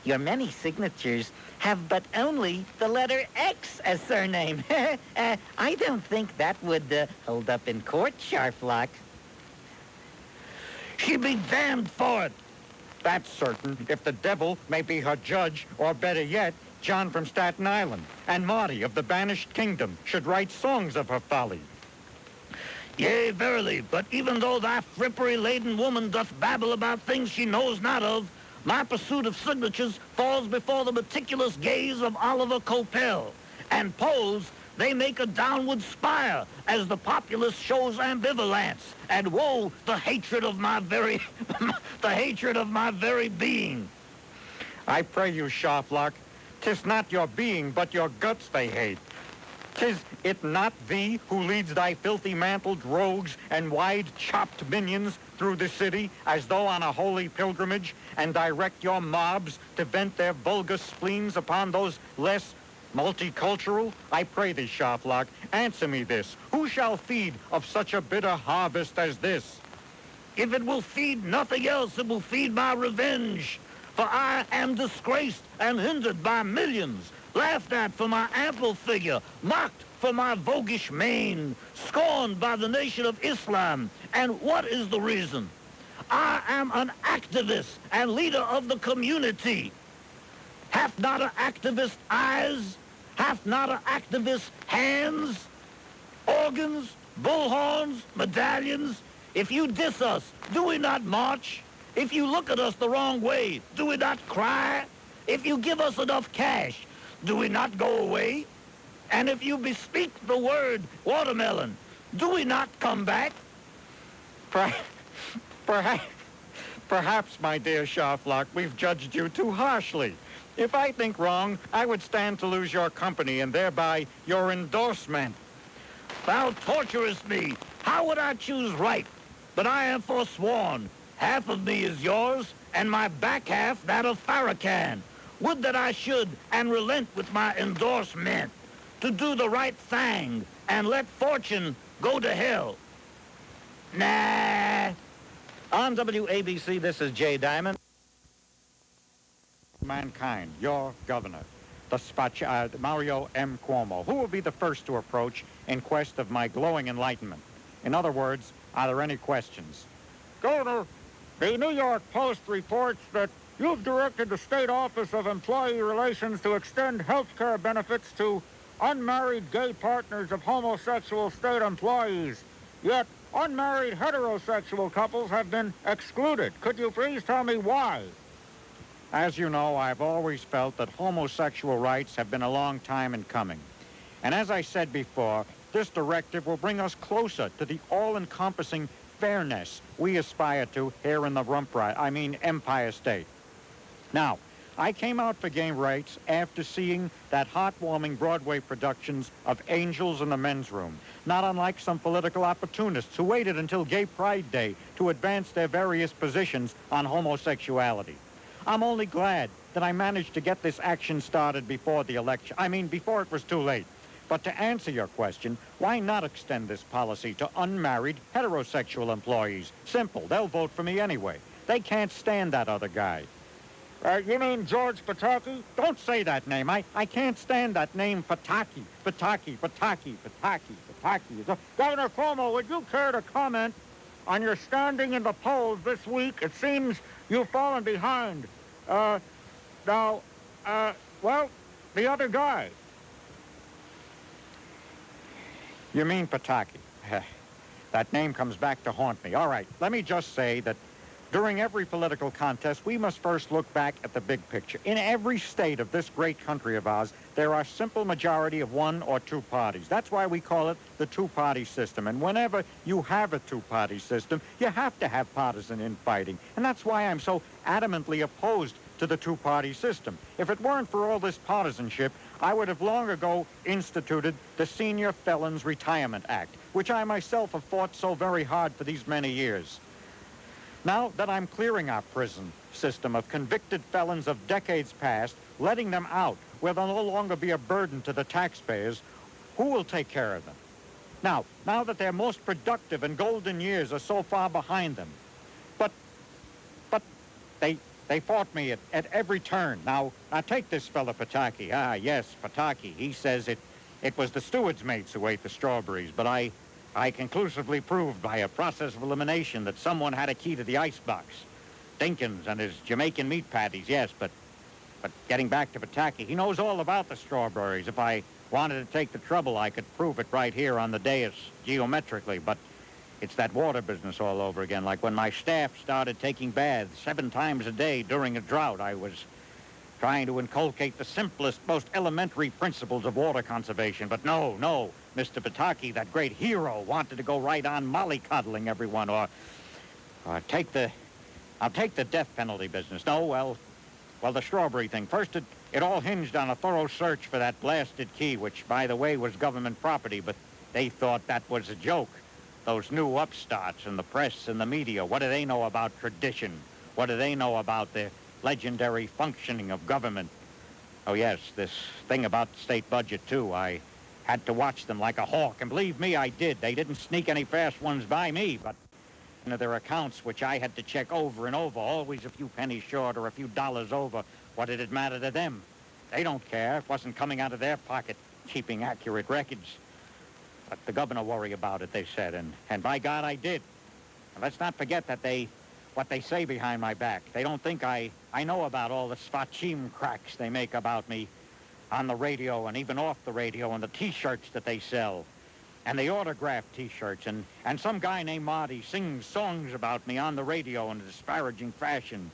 your many signatures have but only the letter X as surname. I don't think that would hold up in court, Sharplock. She be damned for it. That's certain, if the devil may be her judge, or better yet, John from Staten Island, and Marty of the Banished Kingdom should write songs of her folly. Yea, verily, but even though thy frippery-laden woman doth babble about things she knows not of, my pursuit of signatures falls before the meticulous gaze of Oliver Copel, and polls, they make a downward spire as the populace shows ambivalence, and woe, the hatred of my very, the hatred of my very being. I pray you, Sharplock, 'tis not your being, but your guts they hate. 'Tis it not thee who leads thy filthy-mantled rogues and wide-chopped minions through the city as though on a holy pilgrimage, and direct your mobs to vent their vulgar spleens upon those less multicultural? I pray thee, Sharplock, answer me this. Who shall feed of such a bitter harvest as this? If it will feed nothing else, it will feed my revenge. For I am disgraced and hindered by millions, laughed at for my ample figure, mocked for my voguish mane, scorned by the nation of Islam. And what is the reason? I am an activist and leader of the community. Hath not an activist eyes? Hath not an activist hands, organs, bullhorns, medallions? If you diss us, do we not march? If you look at us the wrong way, do we not cry? If you give us enough cash, do we not go away? And if you bespeak the word watermelon, do we not come back? Perhaps, my dear Sharplock, we've judged you too harshly. If I think wrong, I would stand to lose your company and thereby your endorsement. Thou torturest me. How would I choose right? But I am forsworn. Half of me is yours, and my back half that of Farrakhan. Would that I should and relent with my endorsement to do the right thing and let fortune go to hell. Nah. On WABC, this is Jay Diamond. Mankind, your governor, the Mario M. Cuomo. Who will be the first to approach in quest of my glowing enlightenment? In other words, are there any questions? Governor, the New York Post reports that you've directed the State Office of Employee Relations to extend health care benefits to unmarried gay partners of homosexual state employees. Yet, unmarried heterosexual couples have been excluded. Could you please tell me why? As you know, I've always felt that homosexual rights have been a long time in coming. And as I said before, this directive will bring us closer to the all-encompassing fairness we aspire to here in the Empire State. Now, I came out for gay rights after seeing that heartwarming Broadway productions of Angels in the Men's Room, not unlike some political opportunists who waited until Gay Pride Day to advance their various positions on homosexuality. I'm only glad that I managed to get this action started before the election. Before it was too late. But to answer your question, why not extend this policy to unmarried heterosexual employees? Simple. They'll vote for me anyway. They can't stand that other guy. You mean George Pataki? Don't say that name. I can't stand that name, Pataki. Pataki. Governor Cuomo, would you care to comment on your standing in the polls this week? It seems you've fallen behind. The other guy. You mean Pataki? That name comes back to haunt me. All right, let me just say that during every political contest, we must first look back at the big picture. In every state of this great country of ours, there are simple majority of one or two parties. That's why we call it the two-party system. And whenever you have a two-party system, you have to have partisan infighting. And that's why I'm so adamantly opposed to the two-party system. If it weren't for all this partisanship, I would have long ago instituted the Senior Felons Retirement Act, which I myself have fought so very hard for these many years. Now that I'm clearing our prison system of convicted felons of decades past, letting them out where they'll no longer be a burden to the taxpayers, who will take care of them? Now that their most productive and golden years are so far behind them. But they fought me at every turn. Now take this fella Pataki. Ah, yes, Pataki. He says it was the steward's mates who ate the strawberries, but I conclusively proved by a process of elimination that someone had a key to the icebox. Dinkins and his Jamaican meat patties, yes, but getting back to Pataki, he knows all about the strawberries. If I wanted to take the trouble, I could prove it right here on the dais geometrically, but it's that water business all over again. Like when my staff started taking baths 7 times a day during a drought, I was trying to inculcate the simplest, most elementary principles of water conservation. But no, Mr. Pataki, that great hero, wanted to go right on mollycoddling everyone, or I'll take the death penalty business. No, well, the strawberry thing. First, it all hinged on a thorough search for that blasted key, which, by the way, was government property, but they thought that was a joke. Those new upstarts in the press and the media, what do they know about tradition? What do they know about the legendary functioning of government? Oh, yes, this thing about the state budget, too. I had to watch them like a hawk, and believe me, I did. They didn't sneak any fast ones by me, but their accounts, which I had to check over and over, always a few pennies short or a few dollars over. What did it matter to them? They don't care. It wasn't coming out of their pocket, keeping accurate records. Let the governor worry about it, they said, and by God, I did. And let's not forget that what they say behind my back. They don't think I know about all the spachim cracks they make about me on the radio and even off the radio, and the T-shirts that they sell, and the autographed T-shirts, and some guy named Marty sings songs about me on the radio in a disparaging fashion.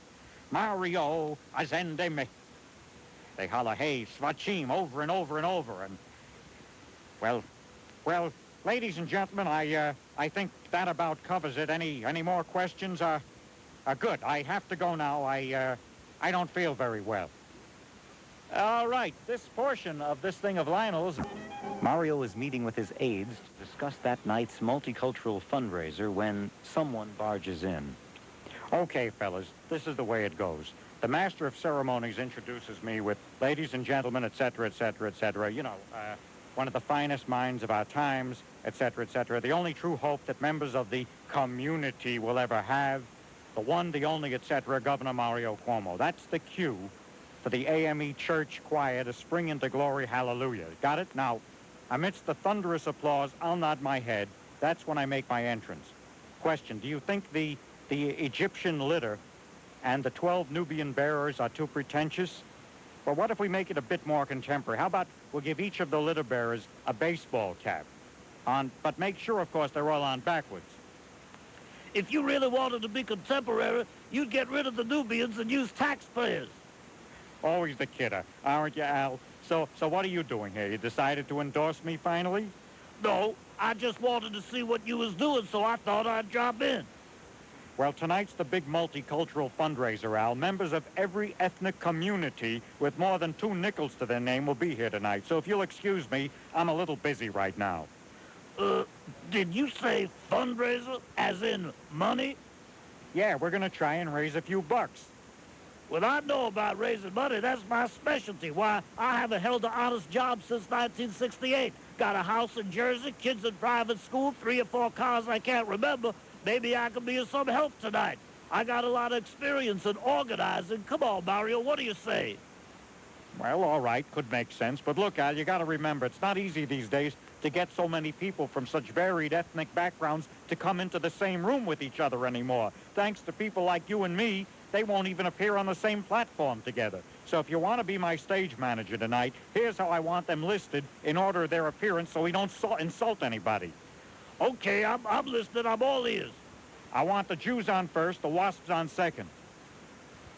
Mario azende me. They holler, hey, spachim, over and over and over, and well, ladies and gentlemen, I think that about covers it. Any more questions? Good. I have to go now. I don't feel very well. All right, this portion of this thing of Lionel's. Mario is meeting with his aides to discuss that night's multicultural fundraiser when someone barges in. Okay, fellas, this is the way it goes. The master of ceremonies introduces me with ladies and gentlemen, et cetera, et cetera, et cetera. You know, one of the finest minds of our times, et cetera, et cetera. The only true hope that members of the community will ever have. The one, the only, et cetera, Governor Mario Cuomo. That's the cue for the AME church choir to spring into glory, hallelujah. Got it? Now, amidst the thunderous applause, I'll nod my head. That's when I make my entrance. Question, do you think the Egyptian litter and the 12 Nubian bearers are too pretentious? Well, what if we make it a bit more contemporary? How about we'll give each of the litter bearers a baseball cap? But make sure, of course, they're all on backwards. If you really wanted to be contemporary, you'd get rid of the Nubians and use taxpayers. Always the kidder, aren't you, Al? So what are you doing here? You decided to endorse me finally? No, I just wanted to see what you was doing, so I thought I'd drop in. Well, tonight's the big multicultural fundraiser, Al. Members of every ethnic community with more than 2 nickels to their name will be here tonight. So if you'll excuse me, I'm a little busy right now. Did you say fundraiser, as in money? Yeah, we're going to try and raise a few bucks. Well, I know about raising money. That's my specialty. Why, I haven't held an honest job since 1968. Got a house in Jersey, kids in private school, 3 or 4 cars I can't remember. Maybe I could be of some help tonight. I got a lot of experience in organizing. Come on, Mario, what do you say? Well, all right, could make sense. But look, Al, you got to remember, it's not easy these days to get so many people from such varied ethnic backgrounds to come into the same room with each other anymore. Thanks to people like you and me, they won't even appear on the same platform together. So if you want to be my stage manager tonight, here's how I want them listed in order of their appearance so we don't insult anybody. Okay, I'm listening. I'm all ears. I want the Jews on first, the wasps on second.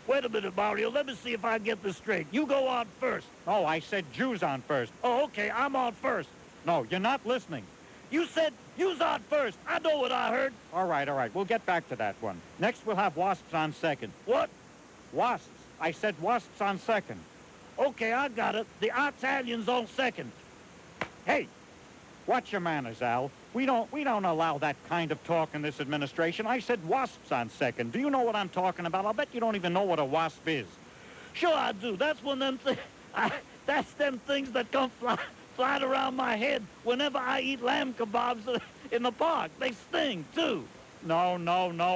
Wait a minute, Mario. Let me see if I get this straight. You go on first. No, I said Jews on first. Oh, okay, I'm on first. No, you're not listening. You said you's on first. I know what I heard. All right. We'll get back to that one. Next, we'll have wasps on second. What? Wasps. I said wasps on second. Okay, I got it. The Italians on second. Hey, watch your manners, Al. We don't allow that kind of talk in this administration. I said wasps on second. Do you know what I'm talking about? I'll bet you don't even know what a wasp is. Sure I do. That's one of them things. That's them things that come flying around my head whenever I eat lamb kebabs in the park. They sting, too. No,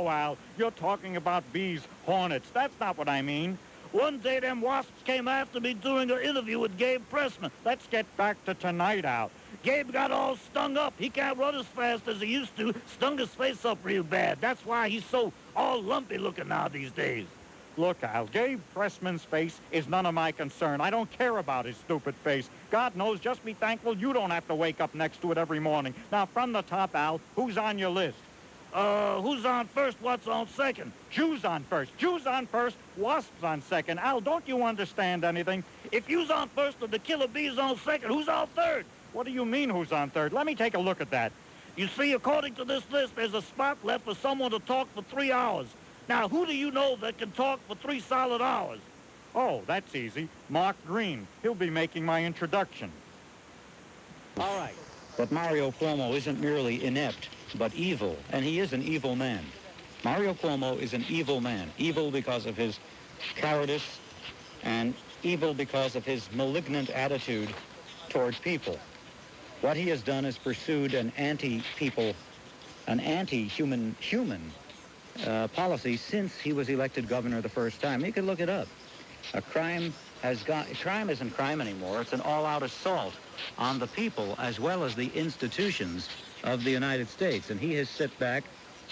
Al. You're talking about bees, hornets. That's not what I mean. One day, them wasps came after me doing an interview with Gabe Pressman. Let's get back to tonight, Al. Gabe got all stung up. He can't run as fast as he used to. Stung his face up real bad. That's why he's so all lumpy looking now these days. Look, Al, Gabe Pressman's face is none of my concern. I don't care about his stupid face. God knows, just be thankful you don't have to wake up next to it every morning. Now, from the top, Al, who's on your list? Who's on first? What's on second? Jews on first. Jews on first. Wasps on second. Al, don't you understand anything? If you's on first and the killer bee's on second, who's on third? What do you mean, who's on third? Let me take a look at that. You see, according to this list, there's a spot left for someone to talk for 3 hours. Now, who do you know that can talk for 3 solid hours? Oh, that's easy. Mark Green. He'll be making my introduction. All right. But Mario Cuomo isn't merely inept, but evil, and he is an evil man. Mario Cuomo is an evil man. Evil because of his cowardice, and evil because of his malignant attitude toward people. What he has done is pursued an anti-people, an anti-human policy since he was elected governor the first time. You can look it up. Crime isn't crime anymore. It's an all-out assault on the people as well as the institutions of the United States. And he has sit back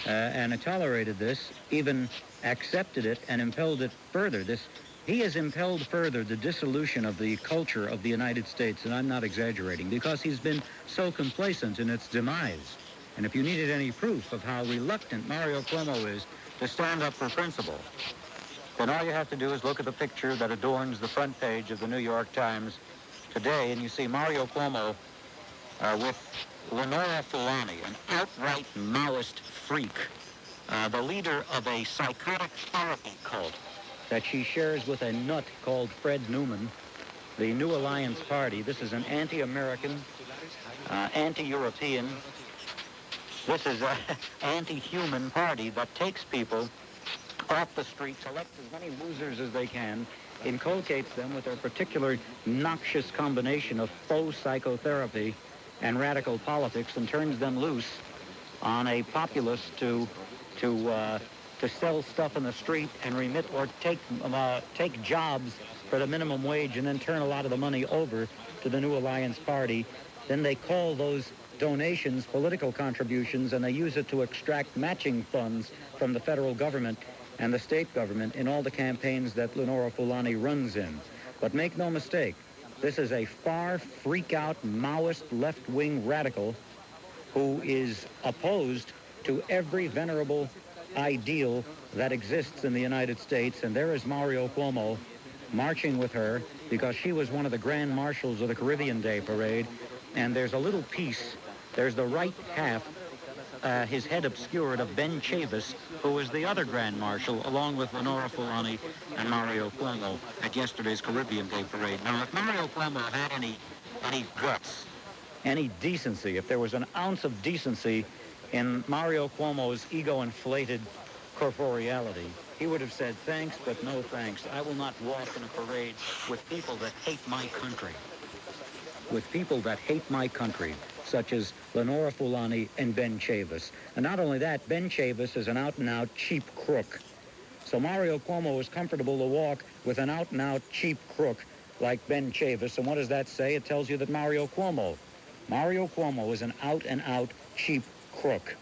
and tolerated this, even accepted it and impelled it further. He has impelled further the dissolution of the culture of the United States, and I'm not exaggerating, because he's been so complacent in its demise. And if you needed any proof of how reluctant Mario Cuomo is to stand up for principle, then all you have to do is look at the picture that adorns the front page of the New York Times today, and you see Mario Cuomo with Lenora Fulani, an outright Maoist freak, the leader of a psychotic therapy cult that she shares with a nut called Fred Newman, the New Alliance Party. This is an anti-American, anti-European, this is an anti-human party that takes people off the street, selects as many losers as they can, inculcates them with their particular noxious combination of faux psychotherapy and radical politics, and turns them loose on a populace to sell stuff in the street and remit or take jobs for the minimum wage and then turn a lot of the money over to the New Alliance Party. Then they call those donations political contributions, and they use it to extract matching funds from the federal government and the state government in all the campaigns that Lenora Fulani runs in. But make no mistake, this is a far freak-out Maoist left-wing radical who is opposed to every venerable ideal that exists in the United States, and there is Mario Cuomo marching with her because she was one of the grand marshals of the Caribbean Day Parade, and there's a little piece, there's the right half, his head obscured, of Ben Chavis, who was the other grand marshal, along with Lenora Fulani and Mario Cuomo at yesterday's Caribbean Day Parade. Now, if Mario Cuomo had any guts, any decency, if there was an ounce of decency in Mario Cuomo's ego-inflated corporeality, he would have said, thanks, but no thanks. I will not walk in a parade with people that hate my country. With people that hate my country, such as Lenora Fulani and Ben Chavis. And not only that, Ben Chavis is an out-and-out cheap crook. So Mario Cuomo is comfortable to walk with an out-and-out cheap crook like Ben Chavis. And what does that say? It tells you that Mario Cuomo is an out-and-out cheap crook,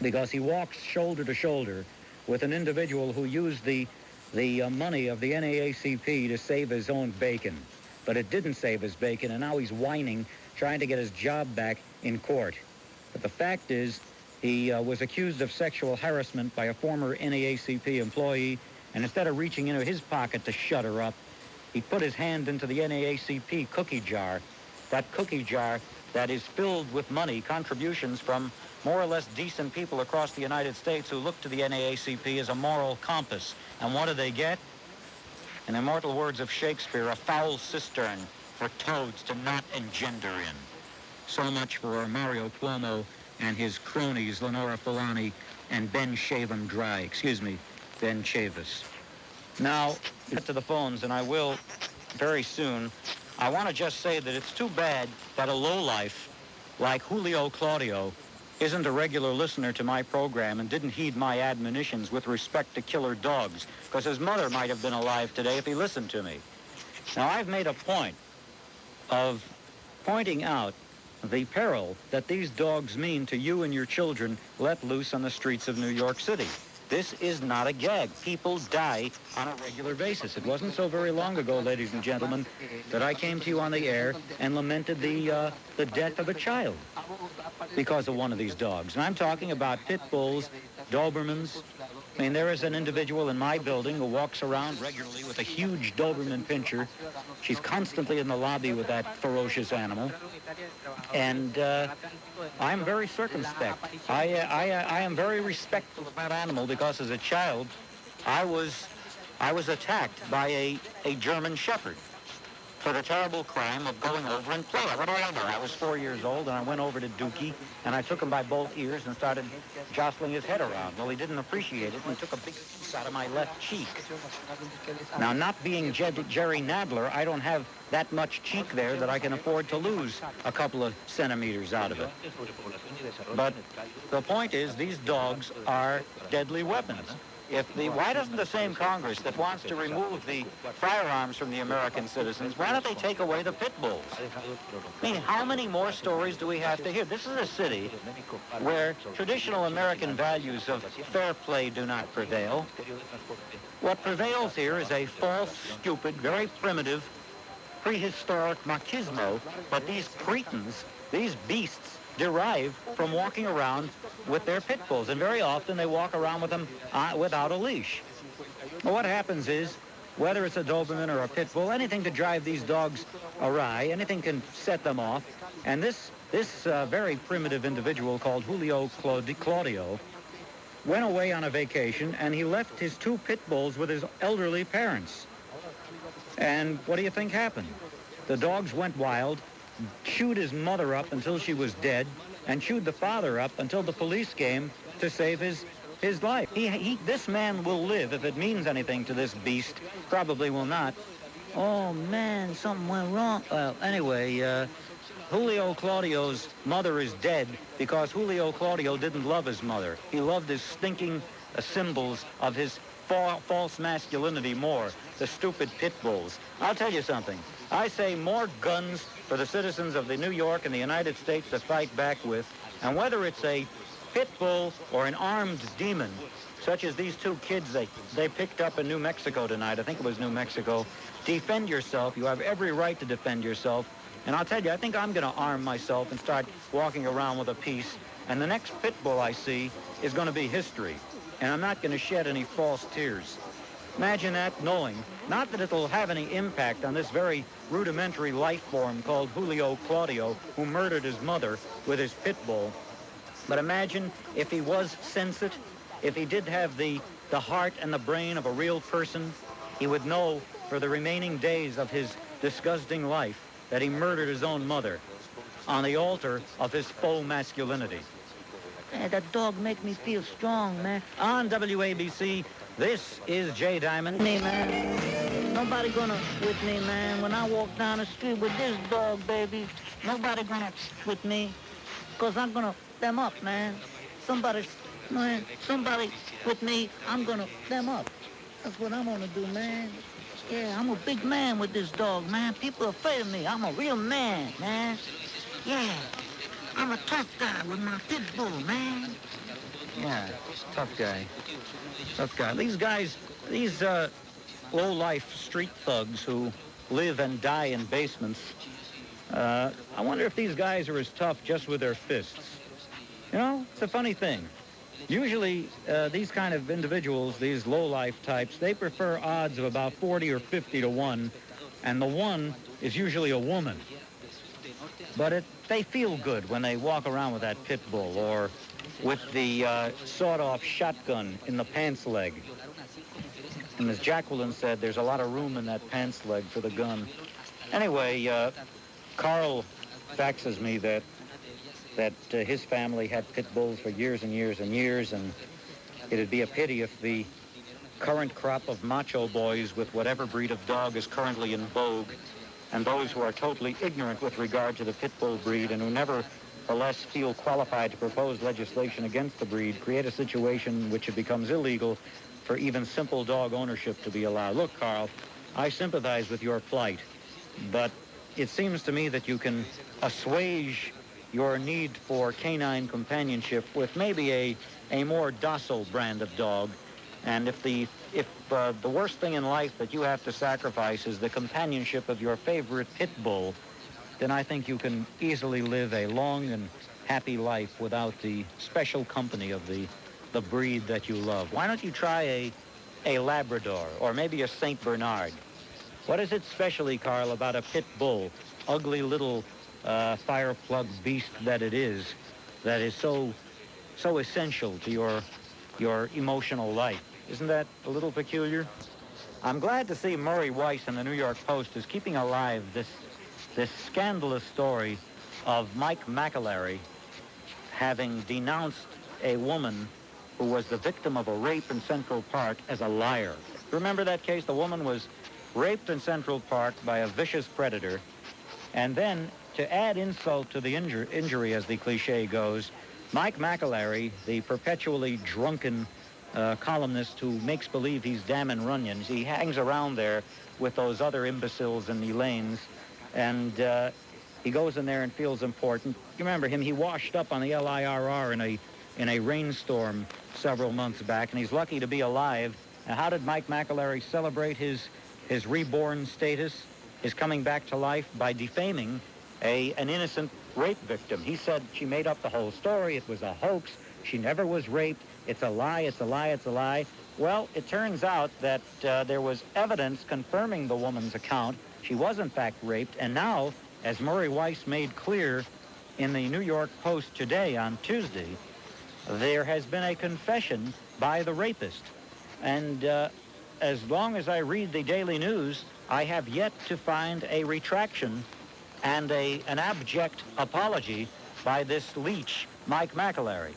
because he walks shoulder to shoulder with an individual who used the money of the NAACP to save his own bacon. But it didn't save his bacon, and now he's whining, trying to get his job back in court. But the fact is, he was accused of sexual harassment by a former NAACP employee, and instead of reaching into his pocket to shut her up, he put his hand into the NAACP cookie jar, that cookie jar that is filled with money, contributions from more or less decent people across the United States who look to the NAACP as a moral compass. And what do they get? In the immortal words of Shakespeare, a foul cistern for toads to not engender in. So much for Mario Cuomo and his cronies, Lenora Fulani and Ben Shavem Dry. Ben Chavis. Now, get to the phones, and I will very soon. I want to just say that it's too bad that a lowlife like Julio Claudio isn't a regular listener to my program and didn't heed my admonitions with respect to killer dogs, because his mother might have been alive today if he listened to me. Now, I've made a point of pointing out the peril that these dogs mean to you and your children let loose on the streets of New York City. This is not a gag. People die on a regular basis. It wasn't so very long ago, ladies and gentlemen, that I came to you on the air and lamented the death of a child because of one of these dogs. And I'm talking about pit bulls, Dobermans. I mean, there is an individual in my building who walks around regularly with a huge Doberman pinscher. She's constantly in the lobby with that ferocious animal. And I'm very circumspect. I am very respectful of that animal because as a child, I was attacked by a German Shepherd for the terrible crime of going over and playing. What do I know? I was 4 years old, and I went over to Dookie, and I took him by both ears and started jostling his head around. Well, he didn't appreciate it, and he took a big piece out of my left cheek. Now, not being Jerry Nadler, I don't have that much cheek there that I can afford to lose a couple of centimeters out of it. But the point is, these dogs are deadly weapons. Why doesn't the same Congress that wants to remove the firearms from the American citizens, why don't they take away the pit bulls? I mean, how many more stories do we have to hear? This is a city where traditional American values of fair play do not prevail. What prevails here is a false, stupid, very primitive, prehistoric machismo, but these cretins, these beasts, derive from walking around with their pit bulls, and very often they walk around with them without a leash. Well, what happens is, whether it's a Doberman or a pit bull, anything to drive these dogs awry, anything can set them off, and this very primitive individual called Julio Claudio went away on a vacation, and he left his 2 pit bulls with his elderly parents. And what do you think happened? The dogs went wild, chewed his mother up until she was dead, and chewed the father up until the police came to save his life. This man will live, if it means anything to this beast. Probably will not. Oh, man, something went wrong. Well, anyway, Julio Claudio's mother is dead because Julio Claudio didn't love his mother. He loved his stinking symbols of his false masculinity more, the stupid pit bulls. I'll tell you something. I say more guns for the citizens of the New York and the United States to fight back with, and whether it's a pit bull or an armed demon, such as these 2 kids they picked up in New Mexico tonight, I think it was New Mexico, defend yourself. You have every right to defend yourself. And I'll tell you, I think I'm going to arm myself and start walking around with a piece, and the next pit bull I see is going to be history, and I'm not going to shed any false tears. Imagine that, knowing, not that it'll have any impact on this very rudimentary life form called Julio Claudio, who murdered his mother with his pit bull. But imagine if he was sensate, if he did have the heart and the brain of a real person, he would know for the remaining days of his disgusting life that he murdered his own mother on the altar of his faux masculinity. Hey, that dog make me feel strong, man. On WABC, this is Jay Diamond. Me, man. Nobody gonna with me, man. When I walk down the street with this dog, baby, nobody gonna with me. Because I'm gonna them up, man. Somebody with me, I'm gonna them up. That's what I'm gonna do, man. Yeah, I'm a big man with this dog, man. People are afraid of me. I'm a real man, man. Yeah, I'm a tough guy with my pit bull, man. Yeah, tough guy. Tough guy. These guys, these low-life street thugs who live and die in basements, I wonder if these guys are as tough just with their fists. You know, it's a funny thing. Usually, these kind of individuals, these low-life types, they prefer odds of about 40 or 50 to 1, and the 1 is usually a woman. But they feel good when they walk around with that pit bull or with the sawed-off shotgun in the pants leg. And as Jacqueline said, there's a lot of room in that pants leg for the gun. Anyway, Carl faxes me that his family had pit bulls for years and years and years, and it'd be a pity if the current crop of macho boys with whatever breed of dog is currently in vogue, and those who are totally ignorant with regard to the pit bull breed and who nevertheless feel qualified to propose legislation against the breed, create a situation in which it becomes illegal for even simple dog ownership to be allowed. Look, Carl, I sympathize with your plight, but it seems to me that you can assuage your need for canine companionship with maybe a more docile brand of dog. And if the worst thing in life that you have to sacrifice is the companionship of your favorite pit bull, then I think you can easily live a long and happy life without the special company of the breed that you love. Why don't you try a Labrador or maybe a St. Bernard? What is it specially, Carl, about a pit bull, ugly little fire plug beast that it is, that is so essential to your emotional life? Isn't that a little peculiar? I'm glad to see Murray Weiss in the New York Post is keeping alive this scandalous story of Mike McAlary having denounced a woman who was the victim of a rape in Central Park as a liar. Remember that case? The woman was raped in Central Park by a vicious predator, and then to add insult to the injury, as the cliche goes, Mike McAlary, the perpetually drunken columnist who makes believe he's Damon Runyons, he hangs around there with those other imbeciles in the lanes, and he goes in there and feels important. You remember him? He washed up on the LIRR in a rainstorm several months back, and he's lucky to be alive. And how did Mike McAlary celebrate his reborn status, his coming back to life? By defaming an innocent rape victim. He said she made up the whole story. It was a hoax. She never was raped. It's a lie. It's a lie. It's a lie. Well, it turns out that there was evidence confirming the woman's account. She was, in fact, raped. And now, as Murray Weiss made clear in the New York Post today on Tuesday, there has been a confession by the rapist. And as long as I read the Daily News, I have yet to find a retraction and an abject apology by this leech, Mike McAlary.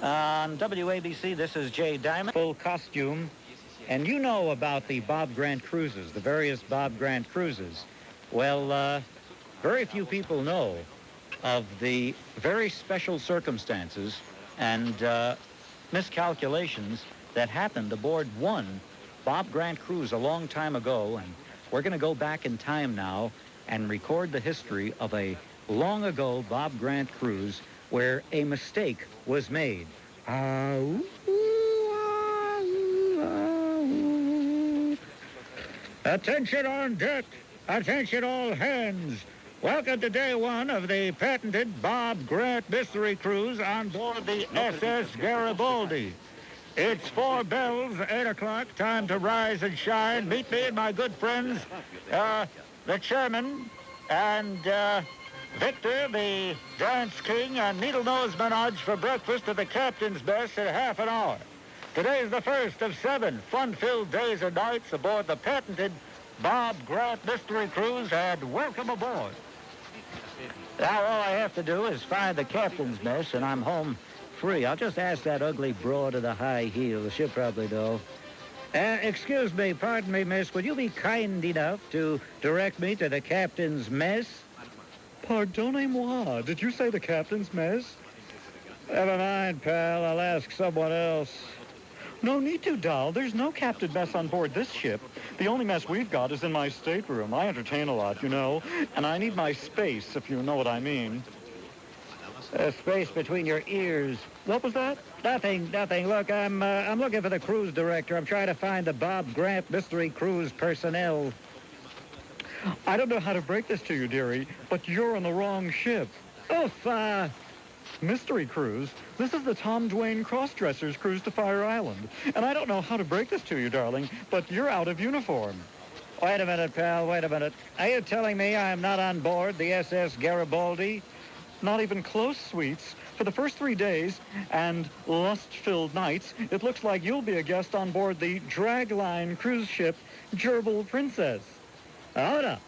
On WABC, this is Jay Diamond, full costume. And you know about the Bob Grant cruises, the various Bob Grant cruises. Well, very few people know of the very special circumstances and miscalculations that happened aboard one Bob Grant cruise a long time ago. And we're going to go back in time now and record the history of a long ago Bob Grant cruise where a mistake was made. Attention on deck! Attention all hands! Welcome to day one of the patented Bob Grant mystery cruise on board the SS Garibaldi. It's 4 bells, 8 o'clock, time to rise and shine. Meet me and my good friends, the chairman, and Victor, the dance king, and needle-nose menage for breakfast at the captain's mess in half an hour. Today is the first of 7 fun-filled days and nights aboard the patented Bob Grant mystery cruise, and welcome aboard. Now all I have to do is find the captain's mess, and I'm home free. I'll just ask that ugly broad of the high heels. She'll probably know. Excuse me, pardon me, miss. Would you be kind enough to direct me to the captain's mess? Pardonnez-moi. Did you say the captain's mess? Never mind, pal. I'll ask someone else. No need to, doll. There's no captain mess on board this ship. The only mess we've got is in my stateroom. I entertain a lot, you know, and I need my space, if you know what I mean. Space between your ears. What was that? Nothing. Look, I'm looking for the cruise director. I'm trying to find the Bob Grant mystery cruise personnel. I don't know how to break this to you, dearie, but you're on the wrong ship. Oof, mystery cruise. This is the Tom Dwayne Crossdressers cruise to Fire Island. And I don't know how to break this to you, darling, but you're out of uniform. Wait a minute, pal, wait a minute. Are you telling me I'm not on board the SS Garibaldi? Not even close, sweets. For the first 3 days and lust-filled nights, it looks like you'll be a guest on board the dragline cruise ship Gerbil Princess. Oh, no.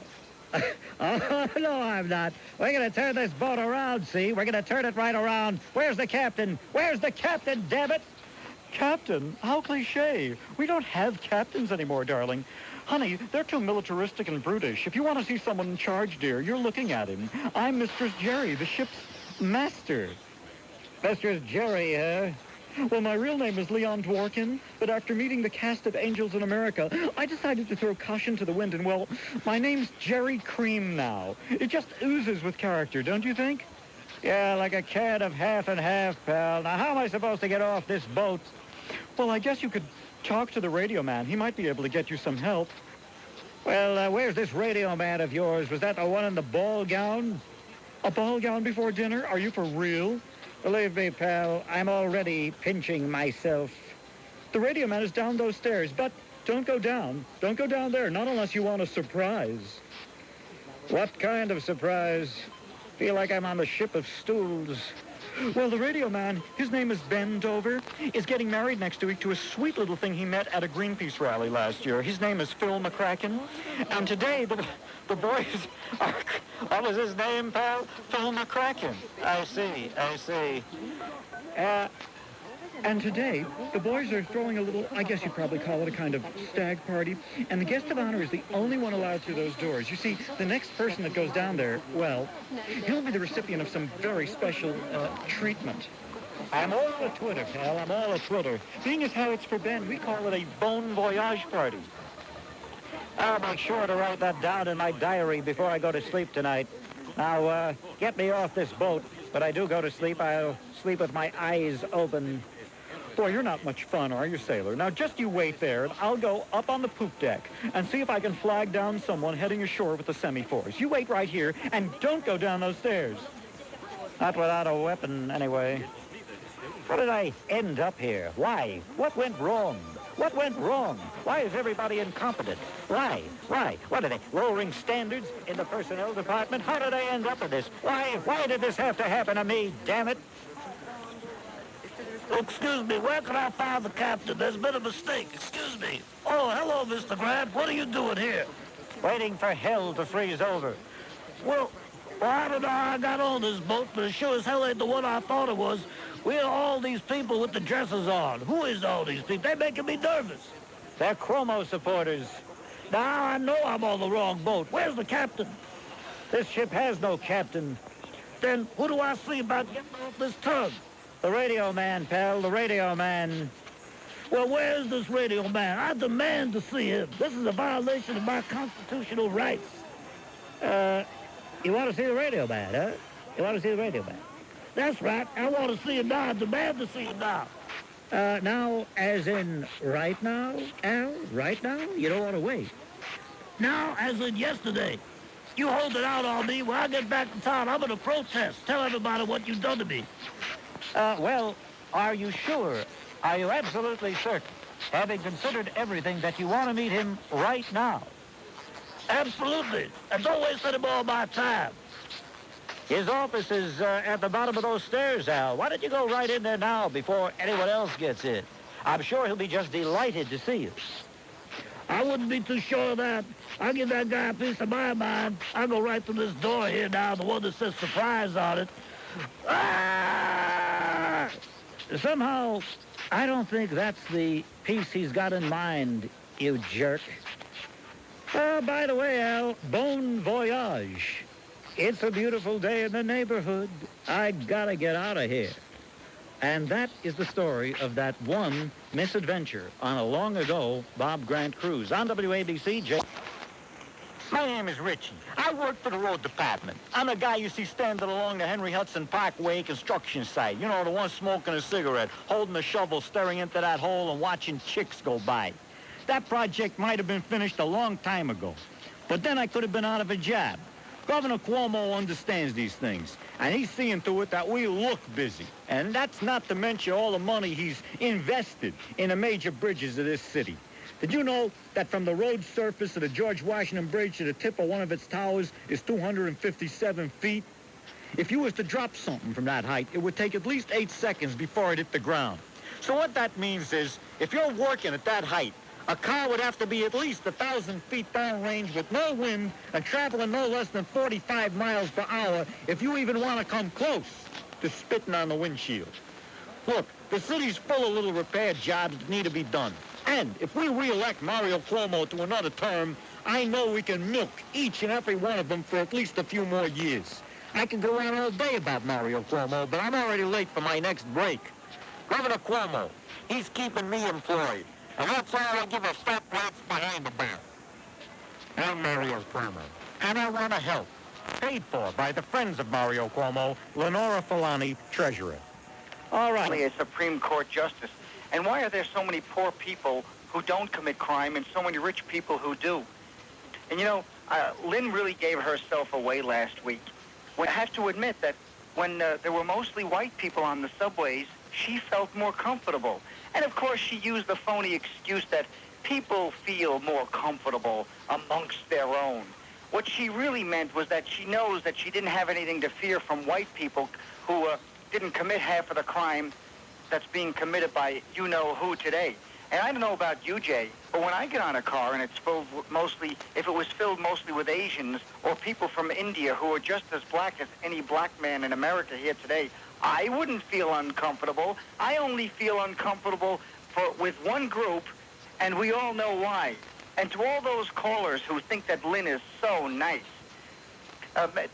Oh, no, I'm not. We're going to turn this boat around, see? We're going to turn it right around. Where's the captain? Where's the captain, damn it? Captain? How cliche. We don't have captains anymore, darling. Honey, they're too militaristic and brutish. If you want to see someone in charge, dear, you're looking at him. I'm Mistress Jerry, the ship's master. Mistress Jerry, huh? Well, my real name is Leon Dworkin, but after meeting the cast of Angels in America, I decided to throw caution to the wind, and, well, my name's Jerry Cream now. It just oozes with character, don't you think? Yeah, like a can of half and half, pal. Now, how am I supposed to get off this boat? Well, I guess you could talk to the radio man. He might be able to get you some help. Well, where's this radio man of yours? Was that the one in the ball gown? A ball gown before dinner? Are you for real? Believe me, pal, I'm already pinching myself. The radio man is down those stairs, but don't go down. Don't go down there, not unless you want a surprise. What kind of surprise? Feel like I'm on the ship of stools. Well, the radio man, his name is Ben Dover, is getting married next week to a sweet little thing he met at a Greenpeace rally last year. His name is Phil McCracken. And today, the boys are... What was his name, pal? Phil McCracken. I see. And today, the boys are throwing a little, I guess you'd probably call it a kind of stag party, and the guest of honor is the only one allowed through those doors. You see, the next person that goes down there, well, he'll be the recipient of some very special treatment. I'm all a Twitter, pal. I'm all a Twitter. Being as how it's for Ben, we call it a bon voyage party. I'll make sure to write that down in my diary before I go to sleep tonight. Now, get me off this boat. But I do go to sleep. I'll sleep with my eyes open. Boy, you're not much fun, are you, sailor? Now, just you wait there, and I'll go up on the poop deck and see if I can flag down someone heading ashore with the semi-force. You wait right here, and don't go down those stairs. Not without a weapon, anyway. How did I end up here? Why? What went wrong? What went wrong? Why is everybody incompetent? Why? What are they, lowering standards in the personnel department? How did I end up in this? Why did this have to happen to me, damn it? Excuse me, where can I find the captain? There's been a mistake. Excuse me. Oh, hello, Mr. Grant. What are you doing here? Waiting for hell to freeze over. Well, I don't know how I got on this boat, but it sure as hell ain't the one I thought it was. We're all these people with the dresses on. Who is all these people? They're making me nervous. They're Cuomo supporters. Now, I know I'm on the wrong boat. Where's the captain? This ship has no captain. Then who do I see about getting off this tug? The radio man, pal, the radio man. Well, where's this radio man? I demand to see him. This is a violation of my constitutional rights. You want to see the radio man, huh? You want to see the radio man? That's right. I want to see him now. I demand to see him now. Now, as in right now, Al? Right now? You don't want to wait. Now, as in yesterday. You hold it out on me. When I get back to town, I'm going to protest. Tell everybody what you've done to me. Well, are you sure? Are you absolutely certain, having considered everything, that you want to meet him right now? Absolutely. And don't waste any more of my time. His office is at the bottom of those stairs, Al. Why don't you go right in there now before anyone else gets in? I'm sure he'll be just delighted to see you. I wouldn't be too sure of that. I'll give that guy a piece of my mind. I'll go right through this door here now, the one that says surprise on it. Ah! Somehow, I don't think that's the piece he's got in mind, you jerk. By the way, Al, bon voyage. It's a beautiful day in the neighborhood. I gotta get out of here. And that is the story of that one misadventure on a long ago Bob Grant cruise. On WABC, Jay. My name is Richie. I work for the road department. I'm the guy you see standing along the Henry Hudson Parkway construction site. You know, the one smoking a cigarette, holding a shovel, staring into that hole and watching chicks go by. That project might have been finished a long time ago. But then I could have been out of a job. Governor Cuomo understands these things, and he's seeing to it that we look busy. And that's not to mention all the money he's invested in the major bridges of this city. Did you know that from the road surface of the George Washington Bridge to the tip of one of its towers is 257 feet? If you was to drop something from that height, it would take at least 8 seconds before it hit the ground. So what that means is, if you're working at that height, a car would have to be at least 1,000 feet downrange with no wind and traveling no less than 45 miles per hour if you even want to come close to spitting on the windshield. Look, the city's full of little repair jobs that need to be done. And if we re-elect Mario Cuomo to another term, I know we can milk each and every one of them for at least a few more years. I can go on all day about Mario Cuomo, but I'm already late for my next break. Governor Cuomo, he's keeping me employed. And that's why I give a fat rates behind the bar. I'm Mario Cuomo, and I want to help. Paid for by the friends of Mario Cuomo, Lenora Filani, treasurer. All right. A Supreme Court justice. And why are there so many poor people who don't commit crime and so many rich people who do? And you know, Lynn really gave herself away last week. I have to admit that when there were mostly white people on the subways, she felt more comfortable. And of course, she used the phony excuse that people feel more comfortable amongst their own. What she really meant was that she knows that she didn't have anything to fear from white people who didn't commit half of the crime that's being committed by you-know-who today. And I don't know about you, Jay, but when I get on a car and it's filled mostly, if it was filled mostly with Asians or people from India who are just as black as any black man in America here today, I wouldn't feel uncomfortable. I only feel uncomfortable with one group, and we all know why. And to all those callers who think that Lynn is so nice,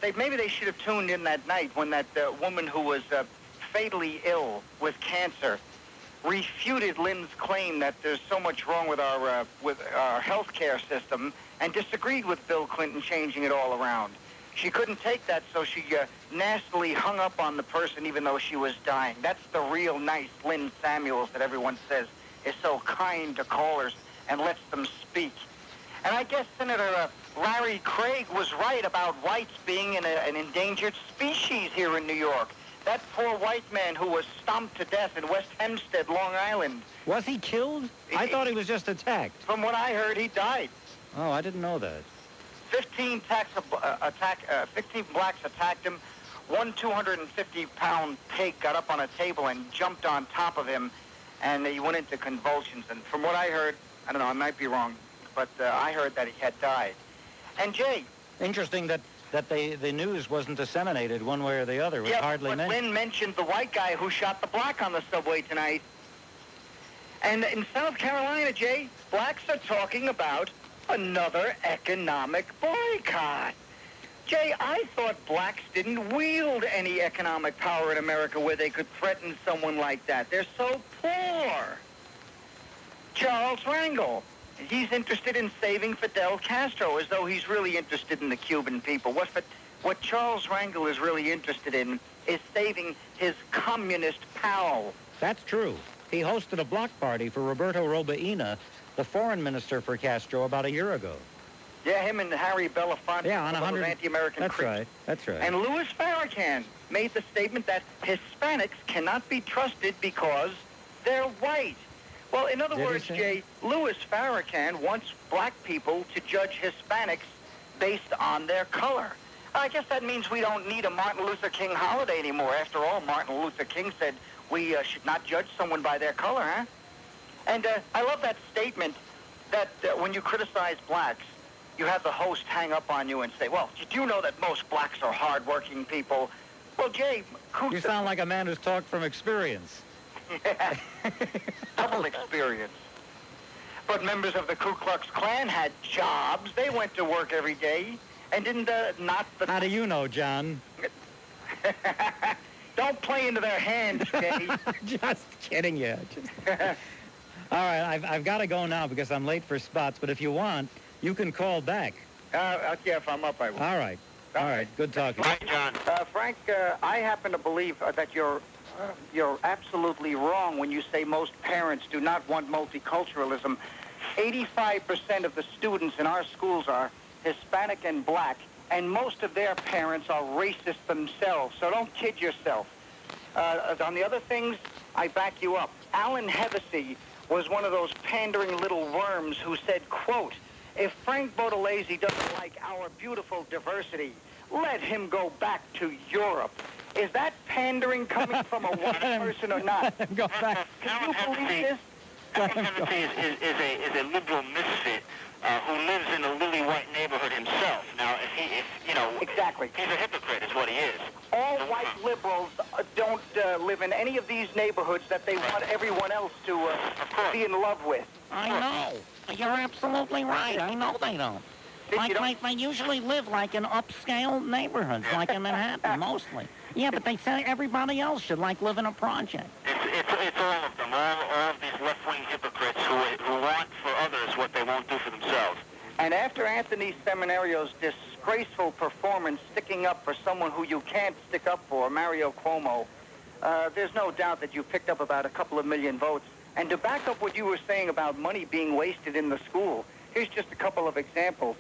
maybe they should have tuned in that night when that woman who was fatally ill with cancer refuted Lynn's claim that there's so much wrong with our health care system and disagreed with Bill Clinton changing it all around. She couldn't take that, so she nastily hung up on the person even though she was dying. That's the real nice Lynn Samuels that everyone says is so kind to callers and lets them speak. And I guess Senator Larry Craig was right about whites being an endangered species here in New York. That poor white man who was stomped to death in West Hempstead, Long Island. Was he killed? I thought he was just attacked. From what I heard, he died. Oh, I didn't know that. 15 blacks attacked him. One 250-pound pig got up on a table and jumped on top of him, and he went into convulsions. And from what I heard, I don't know, I might be wrong, but I heard that he had died. And Jay... Interesting that the news wasn't disseminated one way or the other. It hardly but Lynn mentioned the white guy who shot the black on the subway tonight. And in South Carolina, Jay, blacks are talking about another economic boycott. Jay, I thought blacks didn't wield any economic power in America where they could threaten someone like that. They're so poor. Charles Rangel, he's interested in saving Fidel Castro as though he's really interested in the Cuban people. What Charles Rangel is really interested in is saving his communist pal. That's true. He hosted a block party for Roberto Robaina, the foreign minister for Castro, about a year ago. Yeah, him and Harry Belafonte, on 100 anti-American That's creeps. right. That's right. And Louis Farrakhan made the statement that Hispanics cannot be trusted because they're white. Well, in other words, Jay, Louis Farrakhan wants black people to judge Hispanics based on their color. I guess that means we don't need a Martin Luther King holiday anymore. After all, Martin Luther King said we should not judge someone by their color, huh? And I love that statement that when you criticize blacks, you have the host hang up on you and say, well, did you know that most blacks are hardworking people? Well, Jay... You sound like a man who's talked from experience. Yeah, double experience. But members of the Ku Klux Klan had jobs. They went to work every day and didn't not... How do you know, John? Don't play into their hands, Jay. Just kidding you. All right, I've got to go now because I'm late for spots, but if you want, you can call back. Yeah, if I'm up, I will. All right. All right, good talking. Hi, John. Frank, I happen to believe that you're absolutely wrong when you say most parents do not want multiculturalism. 85% of the students in our schools are Hispanic and black, and most of their parents are racist themselves, so don't kid yourself. On the other things, I back you up. Alan Hevesy was one of those pandering little worms who said, quote, if Frank Baudelese doesn't like our beautiful diversity, let him go back to Europe. Is that pandering coming from a white person or not? Go back. Can you believe this? Alan Hevesy is a liberal misfit who lives in a lily white neighborhood himself. Now, exactly, he's a hypocrite, is what he is. All white liberals don't live in any of these neighborhoods that they want everyone else to be in love with. I know. You're absolutely right. I know they don't. They usually live like in upscale neighborhoods, like in Manhattan, mostly. Yeah, but they say everybody else should live in a project. It's all of them, all of these left-wing hypocrites who want for others what they won't do for themselves. And after Anthony Seminario's disgraceful performance sticking up for someone who you can't stick up for, Mario Cuomo, there's no doubt that you picked up about a couple of million votes. And to back up what you were saying about money being wasted in the school, here's just a couple of examples.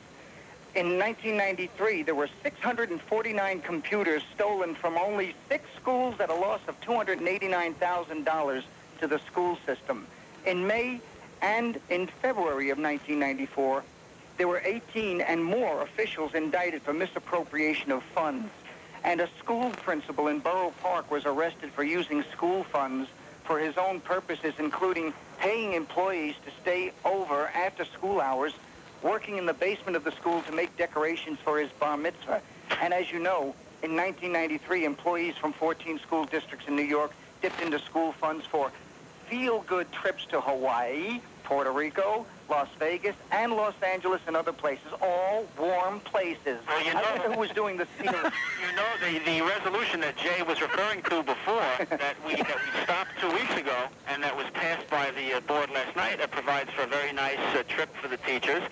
In 1993, there were 649 computers stolen from only 6 schools at a loss of $289,000 to the school system. In May and in February of 1994, there were 18 and more officials indicted for misappropriation of funds. And a school principal in Borough Park was arrested for using school funds for his own purposes, including paying employees to stay over after school hours, working in the basement of the school to make decorations for his bar mitzvah. And as you know, in 1993, employees from 14 school districts in New York dipped into school funds for feel-good trips to Hawaii, Puerto Rico, Las Vegas, and Los Angeles and other places, all warm places. Well, you know, I wonder who was doing the stealing. You know, the resolution that Jay was referring to before, that we stopped 2 weeks ago, and that was passed by the board last night, provides for a very nice trip for the teachers.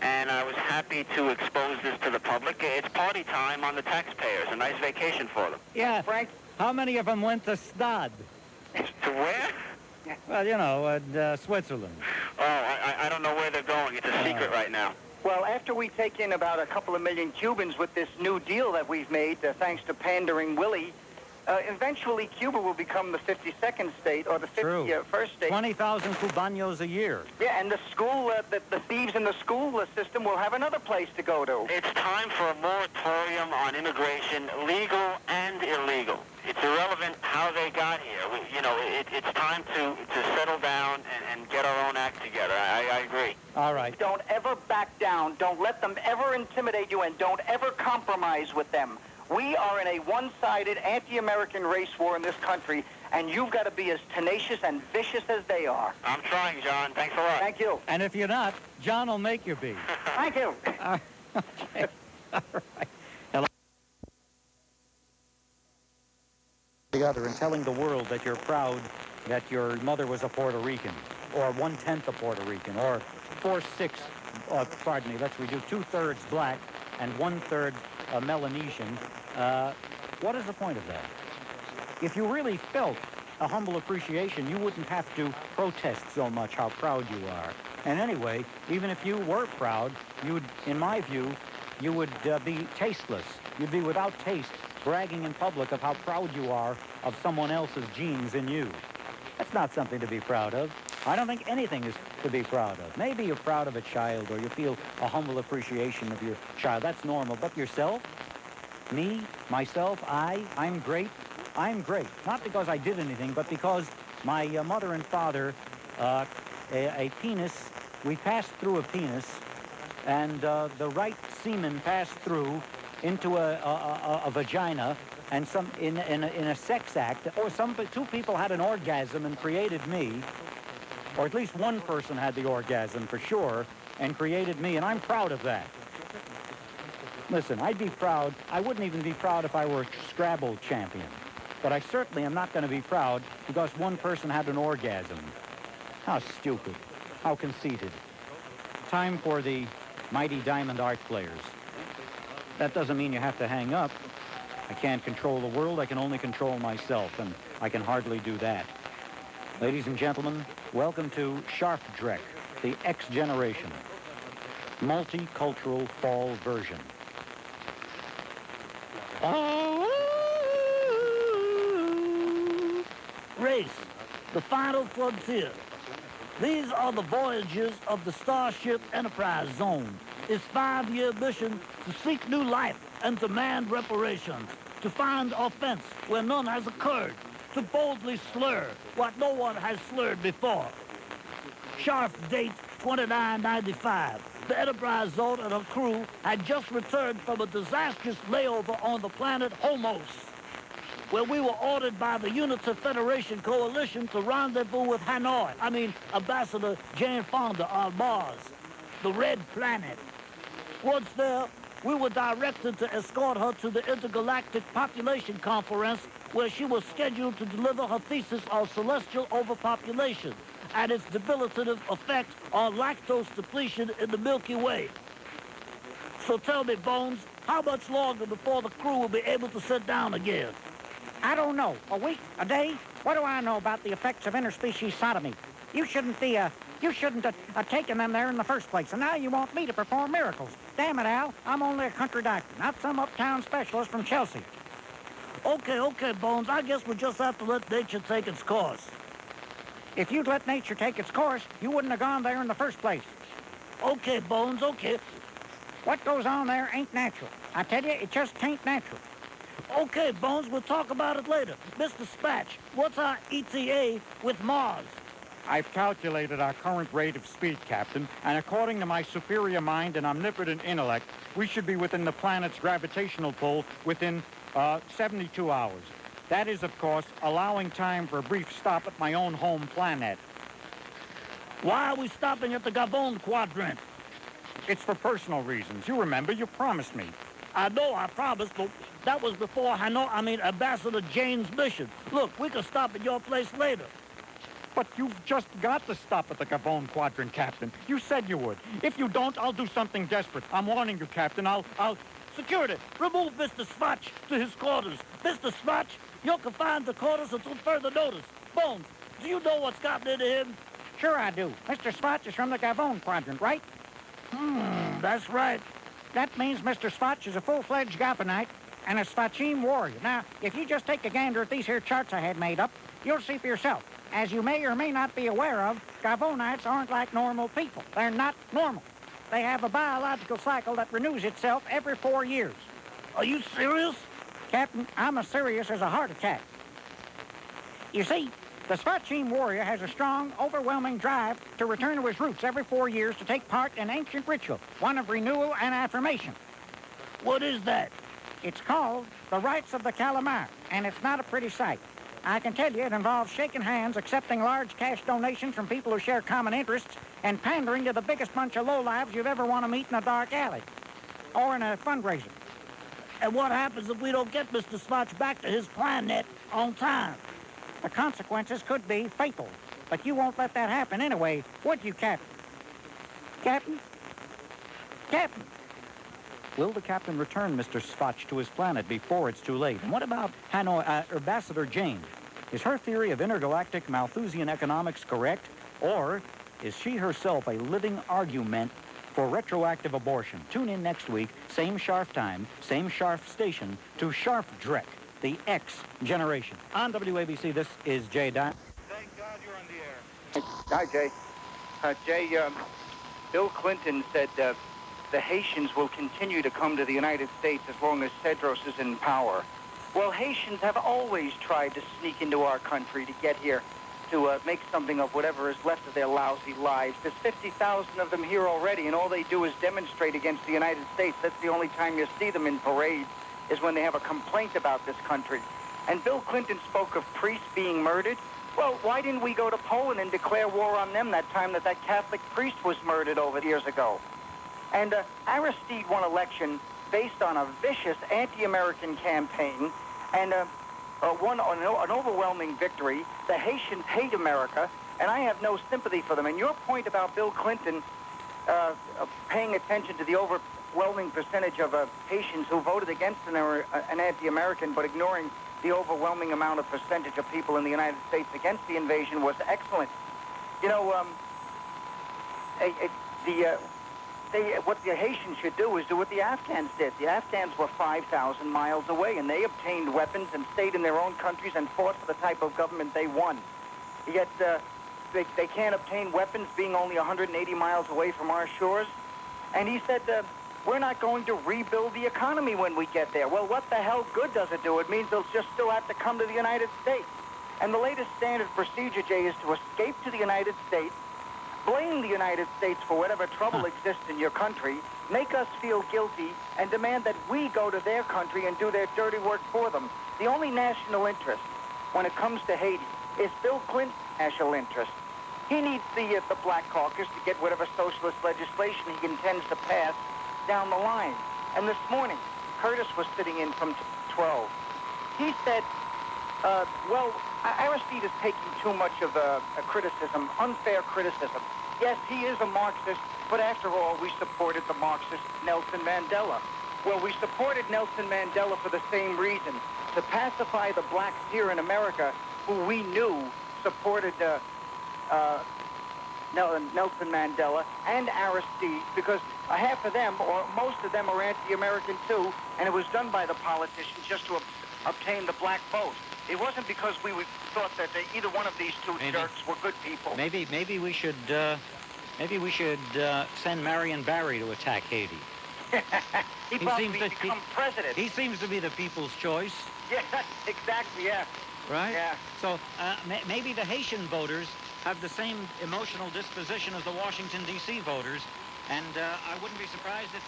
And I was happy to expose this to the public. It's party time on the taxpayers, a nice vacation for them. Yeah, Frank? How many of them went to Stade? To where? Well, you know, Switzerland. Oh, I don't know where they're going. It's a secret right now. Well, after we take in about a couple of million Cubans with this new deal that we've made, thanks to pandering Willie, eventually Cuba will become the 52nd state or the 51st state. 20,000 cubanos a year. Yeah, and the school, the thieves in the school system will have another place to go to. It's time for a moratorium on immigration, legal and illegal. It's irrelevant how they got here. It's time to settle down and get our own act together. I agree. All right. Don't ever back down. Don't let them ever intimidate you, and don't ever compromise with them. We are in a one-sided anti-American race war in this country, and you've got to be as tenacious and vicious as they are. I'm trying, John. Thanks a lot. Thank you. And if you're not, John will make you be. Thank you. Okay. All right. Hello. Together and telling the world that you're proud that your mother was a Puerto Rican, or 1/10 a Puerto Rican, or 4/6, pardon me, let's redo, 2/3 black and 1/3 Melanesian. What is the point of that? If you really felt a humble appreciation, you wouldn't have to protest so much how proud you are. And anyway, even if you were proud, you'd, in my view, you would be tasteless. You'd be without taste, bragging in public of how proud you are of someone else's genes in you. That's not something to be proud of. I don't think anything is to be proud of. Maybe you're proud of a child, or you feel a humble appreciation of your child. That's normal. But yourself? Me? Myself? I'm great? I'm great. Not because I did anything, but because my mother and father, a penis, we passed through a penis, and the right semen passed through into a vagina, and in a sex act, or two people had an orgasm and created me, or at least one person had the orgasm for sure and created me, and I'm proud of that. Listen, I'd be proud. I wouldn't even be proud if I were a Scrabble champion, but I certainly am not going to be proud because one person had an orgasm. How stupid. How conceited. Time for the mighty diamond art players. That doesn't mean you have to hang up. I can't control the world. I can only control myself, and I can hardly do that. Ladies and gentlemen, welcome to Sharpdreck, the X generation, multicultural fall version. Race, the final frontier. These are the voyages of the Starship Enterprise Zone. Its 5-year mission to seek new life and demand reparations, to find offense where none has occurred, to boldly slur what no one has slurred before. Sharp date 2995. The Enterprise Zone and her crew had just returned from a disastrous layover on the planet Homos, where we were ordered by the Unity Federation Coalition to rendezvous with Ambassador Jane Fonda on Mars, the Red Planet. Once there, we were directed to escort her to the Intergalactic Population Conference, where she was scheduled to deliver her thesis on celestial overpopulation and its debilitative effect on lactose depletion in the Milky Way. So tell me, Bones, how much longer before the crew will be able to sit down again? I don't know. A week? A day? What do I know about the effects of interspecies sodomy? You shouldn't have taken them there in the first place, and now you want me to perform miracles. Damn it, Al. I'm only a country doctor, not some uptown specialist from Chelsea. Okay, Bones. I guess we'll just have to let nature take its course. If you'd let nature take its course, you wouldn't have gone there in the first place. Okay, Bones, okay. What goes on there ain't natural. I tell you, it just ain't natural. Okay, Bones, we'll talk about it later. Mr. Spatch, what's our ETA with Mars? I've calculated our current rate of speed, Captain, and according to my superior mind and omnipotent intellect, we should be within the planet's gravitational pull within 72 hours. That is, of course, allowing time for a brief stop at my own home planet. Why are we stopping at the Gabon Quadrant? It's for personal reasons. You remember, you promised me. I know I promised, but that was before Ambassador Jane's mission. Look, we can stop at your place later. But you've just got to stop at the Gabon Quadrant, Captain. You said you would. If you don't, I'll do something desperate. I'm warning you, Captain. I'll... Security, remove Mr. Swatch to his quarters. Mr. Swatch, you're confined to quarters until further notice. Bones, do you know what's gotten into him? Sure I do. Mr. Swatch is from the Gabon Quadrant, right? That's right. That means Mr. Swatch is a full-fledged Gabonite and a Swatchim warrior. Now, if you just take a gander at these here charts I had made up, you'll see for yourself. As you may or may not be aware of, Gabonites aren't like normal people. They're not normal. They have a biological cycle that renews itself every 4 years. Are you serious? Captain, I'm as serious as a heart attack. You see, the Swatchim warrior has a strong, overwhelming drive to return to his roots every 4 years to take part in ancient ritual, one of renewal and affirmation. What is that? It's called the Rites of the Calamar, and it's not a pretty sight. I can tell you it involves shaking hands, accepting large cash donations from people who share common interests, and pandering to the biggest bunch of lowlives you'd ever want to meet in a dark alley or in a fundraiser. And what happens if we don't get Mr. Swatch back to his planet on time? The consequences could be fatal, but you won't let that happen anyway, would you, Captain? Captain? Captain? Will the captain return Mr. Swatch to his planet before it's too late? And what about Ambassador Jane? Is her theory of intergalactic Malthusian economics correct? Or is she herself a living argument for retroactive abortion? Tune in next week, same sharp time, same sharp station, to Sharp Drek, the X generation. On WABC, this is Jay Diamond. Thank God you're on the air. Hi, Jay. Jay, Bill Clinton said the Haitians will continue to come to the United States as long as Cedros is in power. Well, Haitians have always tried to sneak into our country to get here, to make something of whatever is left of their lousy lives. There's 50,000 of them here already, and all they do is demonstrate against the United States. That's the only time you see them in parades, is when they have a complaint about this country. And Bill Clinton spoke of priests being murdered. Well, why didn't we go to Poland and declare war on them that time that Catholic priest was murdered over years ago? And Aristide won election based on a vicious anti-American campaign and won an overwhelming victory. The Haitians hate America, and I have no sympathy for them. And your point about Bill Clinton paying attention to the overwhelming percentage of Haitians who voted against an anti-American but ignoring the overwhelming amount of percentage of people in the United States against the invasion was excellent. You know, what the Haitians should do is do what the Afghans did. The Afghans were 5,000 miles away, and they obtained weapons and stayed in their own countries and fought for the type of government they won. Yet they can't obtain weapons being only 180 miles away from our shores. And he said, we're not going to rebuild the economy when we get there. Well, what the hell good does it do? It means they'll just still have to come to the United States. And the latest standard procedure, Jay, is to escape to the United States, blame the United States for whatever trouble exists in your country, make us feel guilty, and demand that we go to their country and do their dirty work for them. The only national interest when it comes to Haiti is Bill Clinton's national interest. He needs the Black Caucus to get whatever socialist legislation he intends to pass down the line. And this morning, Curtis was sitting in from 12. He said, well, Aristide is taking too much of a criticism, unfair criticism. Yes, he is a Marxist, but after all, we supported the Marxist Nelson Mandela. Well, we supported Nelson Mandela for the same reason, to pacify the blacks here in America who we knew supported Nelson Mandela and Aristide, because half of them, or most of them, are anti-American too, and it was done by the politicians just to obtain the black vote. It wasn't because we thought that either one of these two jerks were good people. Maybe we should send Marion Barry to attack Haiti. He probably become president. He seems to be the people's choice. Yeah, exactly. Yeah. Right? Yeah. So maybe the Haitian voters have the same emotional disposition as the Washington, D.C. voters, and I wouldn't be surprised if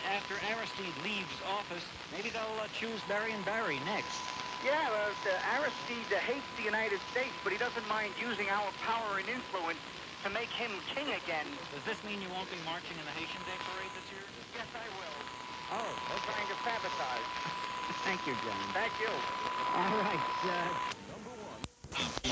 after Aristide leaves office, maybe they'll choose Marion Barry next. Yeah, Aristide hates the United States, but he doesn't mind using our power and influence to make him king again. Does this mean you won't be marching in the Haitian Day Parade this year? Yes, I will. Oh, okay. Trying to sabotage. Thank you, John. Thank you. All right.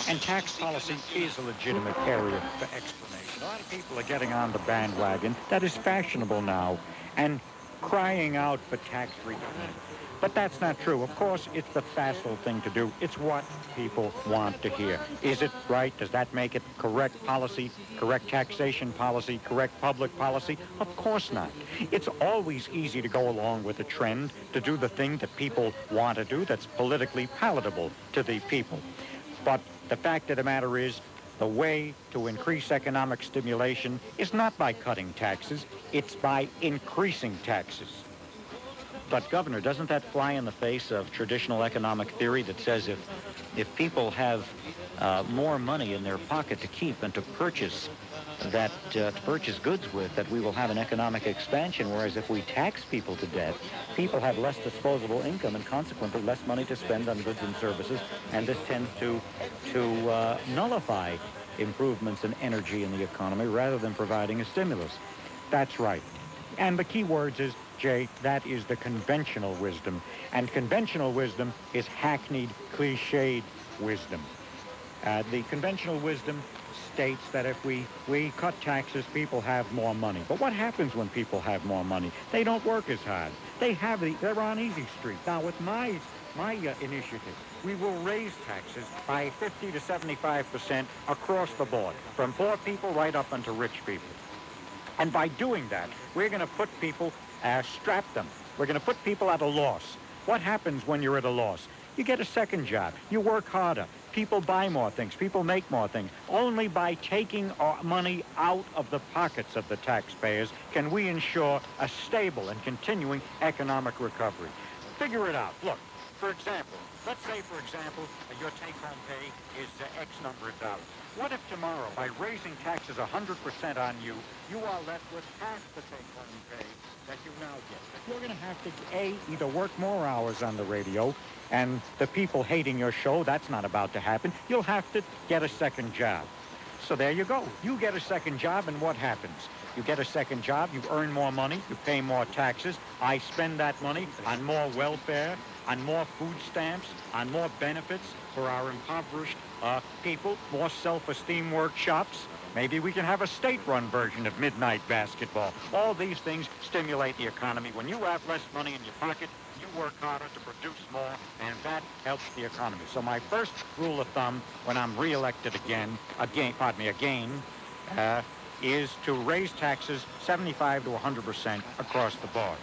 And tax policy is a legitimate area for explanation. A lot of people are getting on the bandwagon that is fashionable now and crying out for tax reform. But that's not true. Of course, it's the facile thing to do. It's what people want to hear. Is it right? Does that make it correct policy, correct taxation policy, correct public policy? Of course not. It's always easy to go along with a trend, to do the thing that people want to do that's politically palatable to the people. But the fact of the matter is, the way to increase economic stimulation is not by cutting taxes, it's by increasing taxes. But, Governor, doesn't that fly in the face of traditional economic theory that says if people have more money in their pocket to keep and to purchase goods with, that we will have an economic expansion, whereas if we tax people to death, people have less disposable income and consequently less money to spend on goods and services, and this tends to nullify improvements in energy in the economy rather than providing a stimulus. That's right. And the key words is, Jay, that is the conventional wisdom. And conventional wisdom is hackneyed, cliched wisdom. The conventional wisdom states that if we cut taxes, people have more money. But what happens when people have more money? They don't work as hard. They're on easy street. Now, with my initiative, we will raise taxes by 50 to 75% across the board, from poor people right up into rich people. And by doing that, we're going to put people, strap them. We're going to put people at a loss. What happens when you're at a loss? You get a second job. You work harder. People buy more things. People make more things. Only by taking our money out of the pockets of the taxpayers can we ensure a stable and continuing economic recovery. Figure it out. Look, for example, let's say, your take-home pay is X number of dollars. What if tomorrow, by raising taxes 100% on you, you are left with half the take-home pay that you now get? You're going to have to, either work more hours on the radio, and the people hating your show, that's not about to happen. You'll have to get a second job. So there you go. You get a second job, and what happens? You get a second job, you earn more money, you pay more taxes. I spend that money on more welfare, on more food stamps, on more benefits for our impoverished people, more self-esteem workshops. Maybe we can have a state-run version of midnight basketball. All these things stimulate the economy. When you have less money in your pocket, you work harder to produce more, and that helps the economy. So my first rule of thumb when I'm reelected again, is to raise taxes 75 to 100% across the board.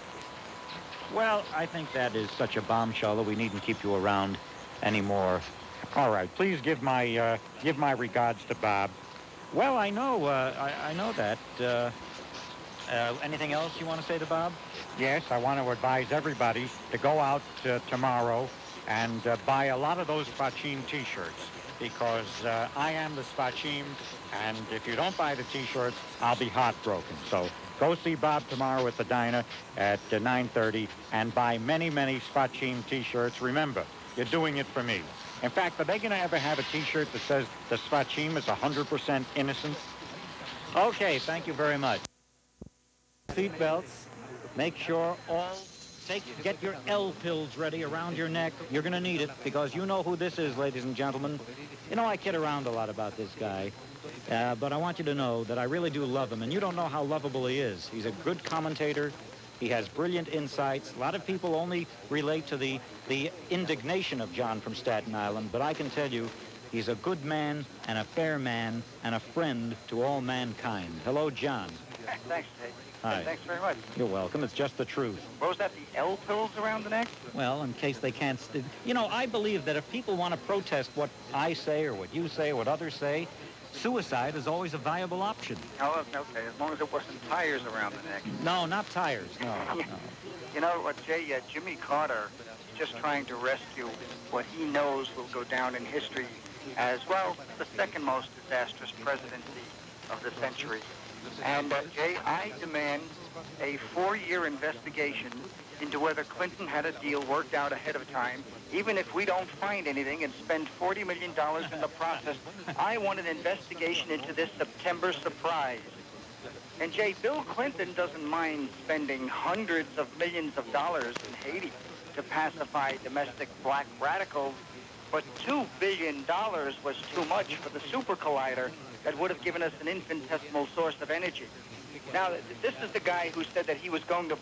Well, I think that is such a bombshell that we needn't keep you around anymore. All right, please give my regards to Bob. Well, I know that. Anything else you want to say to Bob? Yes, I want to advise everybody to go out tomorrow and buy a lot of those Spacim T-shirts, because I am the Spacim, and if you don't buy the T-shirts, I'll be heartbroken. So go see Bob tomorrow at the diner at 9:30 and buy many, many Spacim T-shirts. Remember, you're doing it for me. In fact, are they going to ever have a T-shirt that says the Spacim is 100% innocent? Okay, thank you very much. Seat belts. Make sure get your L pills ready around your neck. You're going to need it, because you know who this is, ladies and gentlemen. You know, I kid around a lot about this guy, but I want you to know that I really do love him, and you don't know how lovable he is. He's a good commentator. He has brilliant insights. A lot of people only relate to the indignation of John from Staten Island, but I can tell you, he's a good man and a fair man and a friend to all mankind. Hello, John. Thanks, Ted. Hi. Thanks very much. You're welcome. It's just the truth. What was that, the L pills around the neck? Well, in case they can't... You know, I believe that if people want to protest what I say or what you say or what others say, suicide is always a viable option. Oh, okay, as long as it wasn't tires around the neck. No, not tires, no. You know what, Jay, Jimmy Carter is just trying to rescue what he knows will go down in history as, well, the second most disastrous presidency of the century. And, Jay, I demand a 4-year investigation into whether Clinton had a deal worked out ahead of time. Even if we don't find anything and spend $40 million in the process, I want an investigation into this September surprise. And, Jay, Bill Clinton doesn't mind spending hundreds of millions of dollars in Haiti to pacify domestic black radicals, but $2 billion was too much for the super collider that would have given us an infinitesimal source of energy. Now, this is the guy who said that he was going to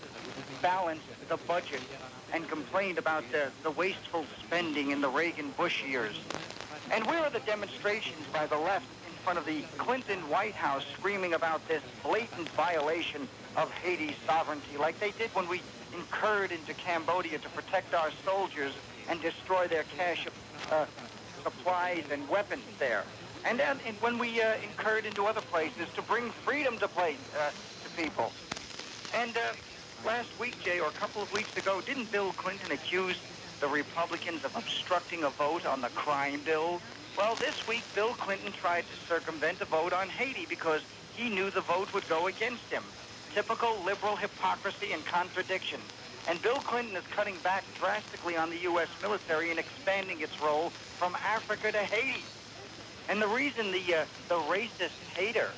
balance the budget and complained about the wasteful spending in the Reagan-Bush years. And where are the demonstrations by the left in front of the Clinton White House screaming about this blatant violation of Haiti's sovereignty, like they did when we incurred into Cambodia to protect our soldiers and destroy their cache of supplies and weapons there? And when we incurred into other places to bring freedom to people. And last week, Jay, or a couple of weeks ago, didn't Bill Clinton accuse the Republicans of obstructing a vote on the crime bill? Well, this week, Bill Clinton tried to circumvent a vote on Haiti because he knew the vote would go against him. Typical liberal hypocrisy and contradiction. And Bill Clinton is cutting back drastically on the U.S. military and expanding its role from Africa to Haiti. And the reason the racist hater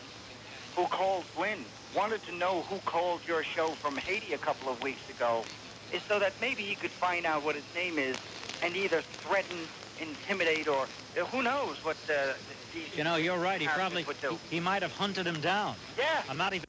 who called Lynn wanted to know who called your show from Haiti a couple of weeks ago is so that maybe he could find out what his name is and either threaten, intimidate, or who knows what these... You know, you're right. He He might have hunted him down. Yeah. I'm not even...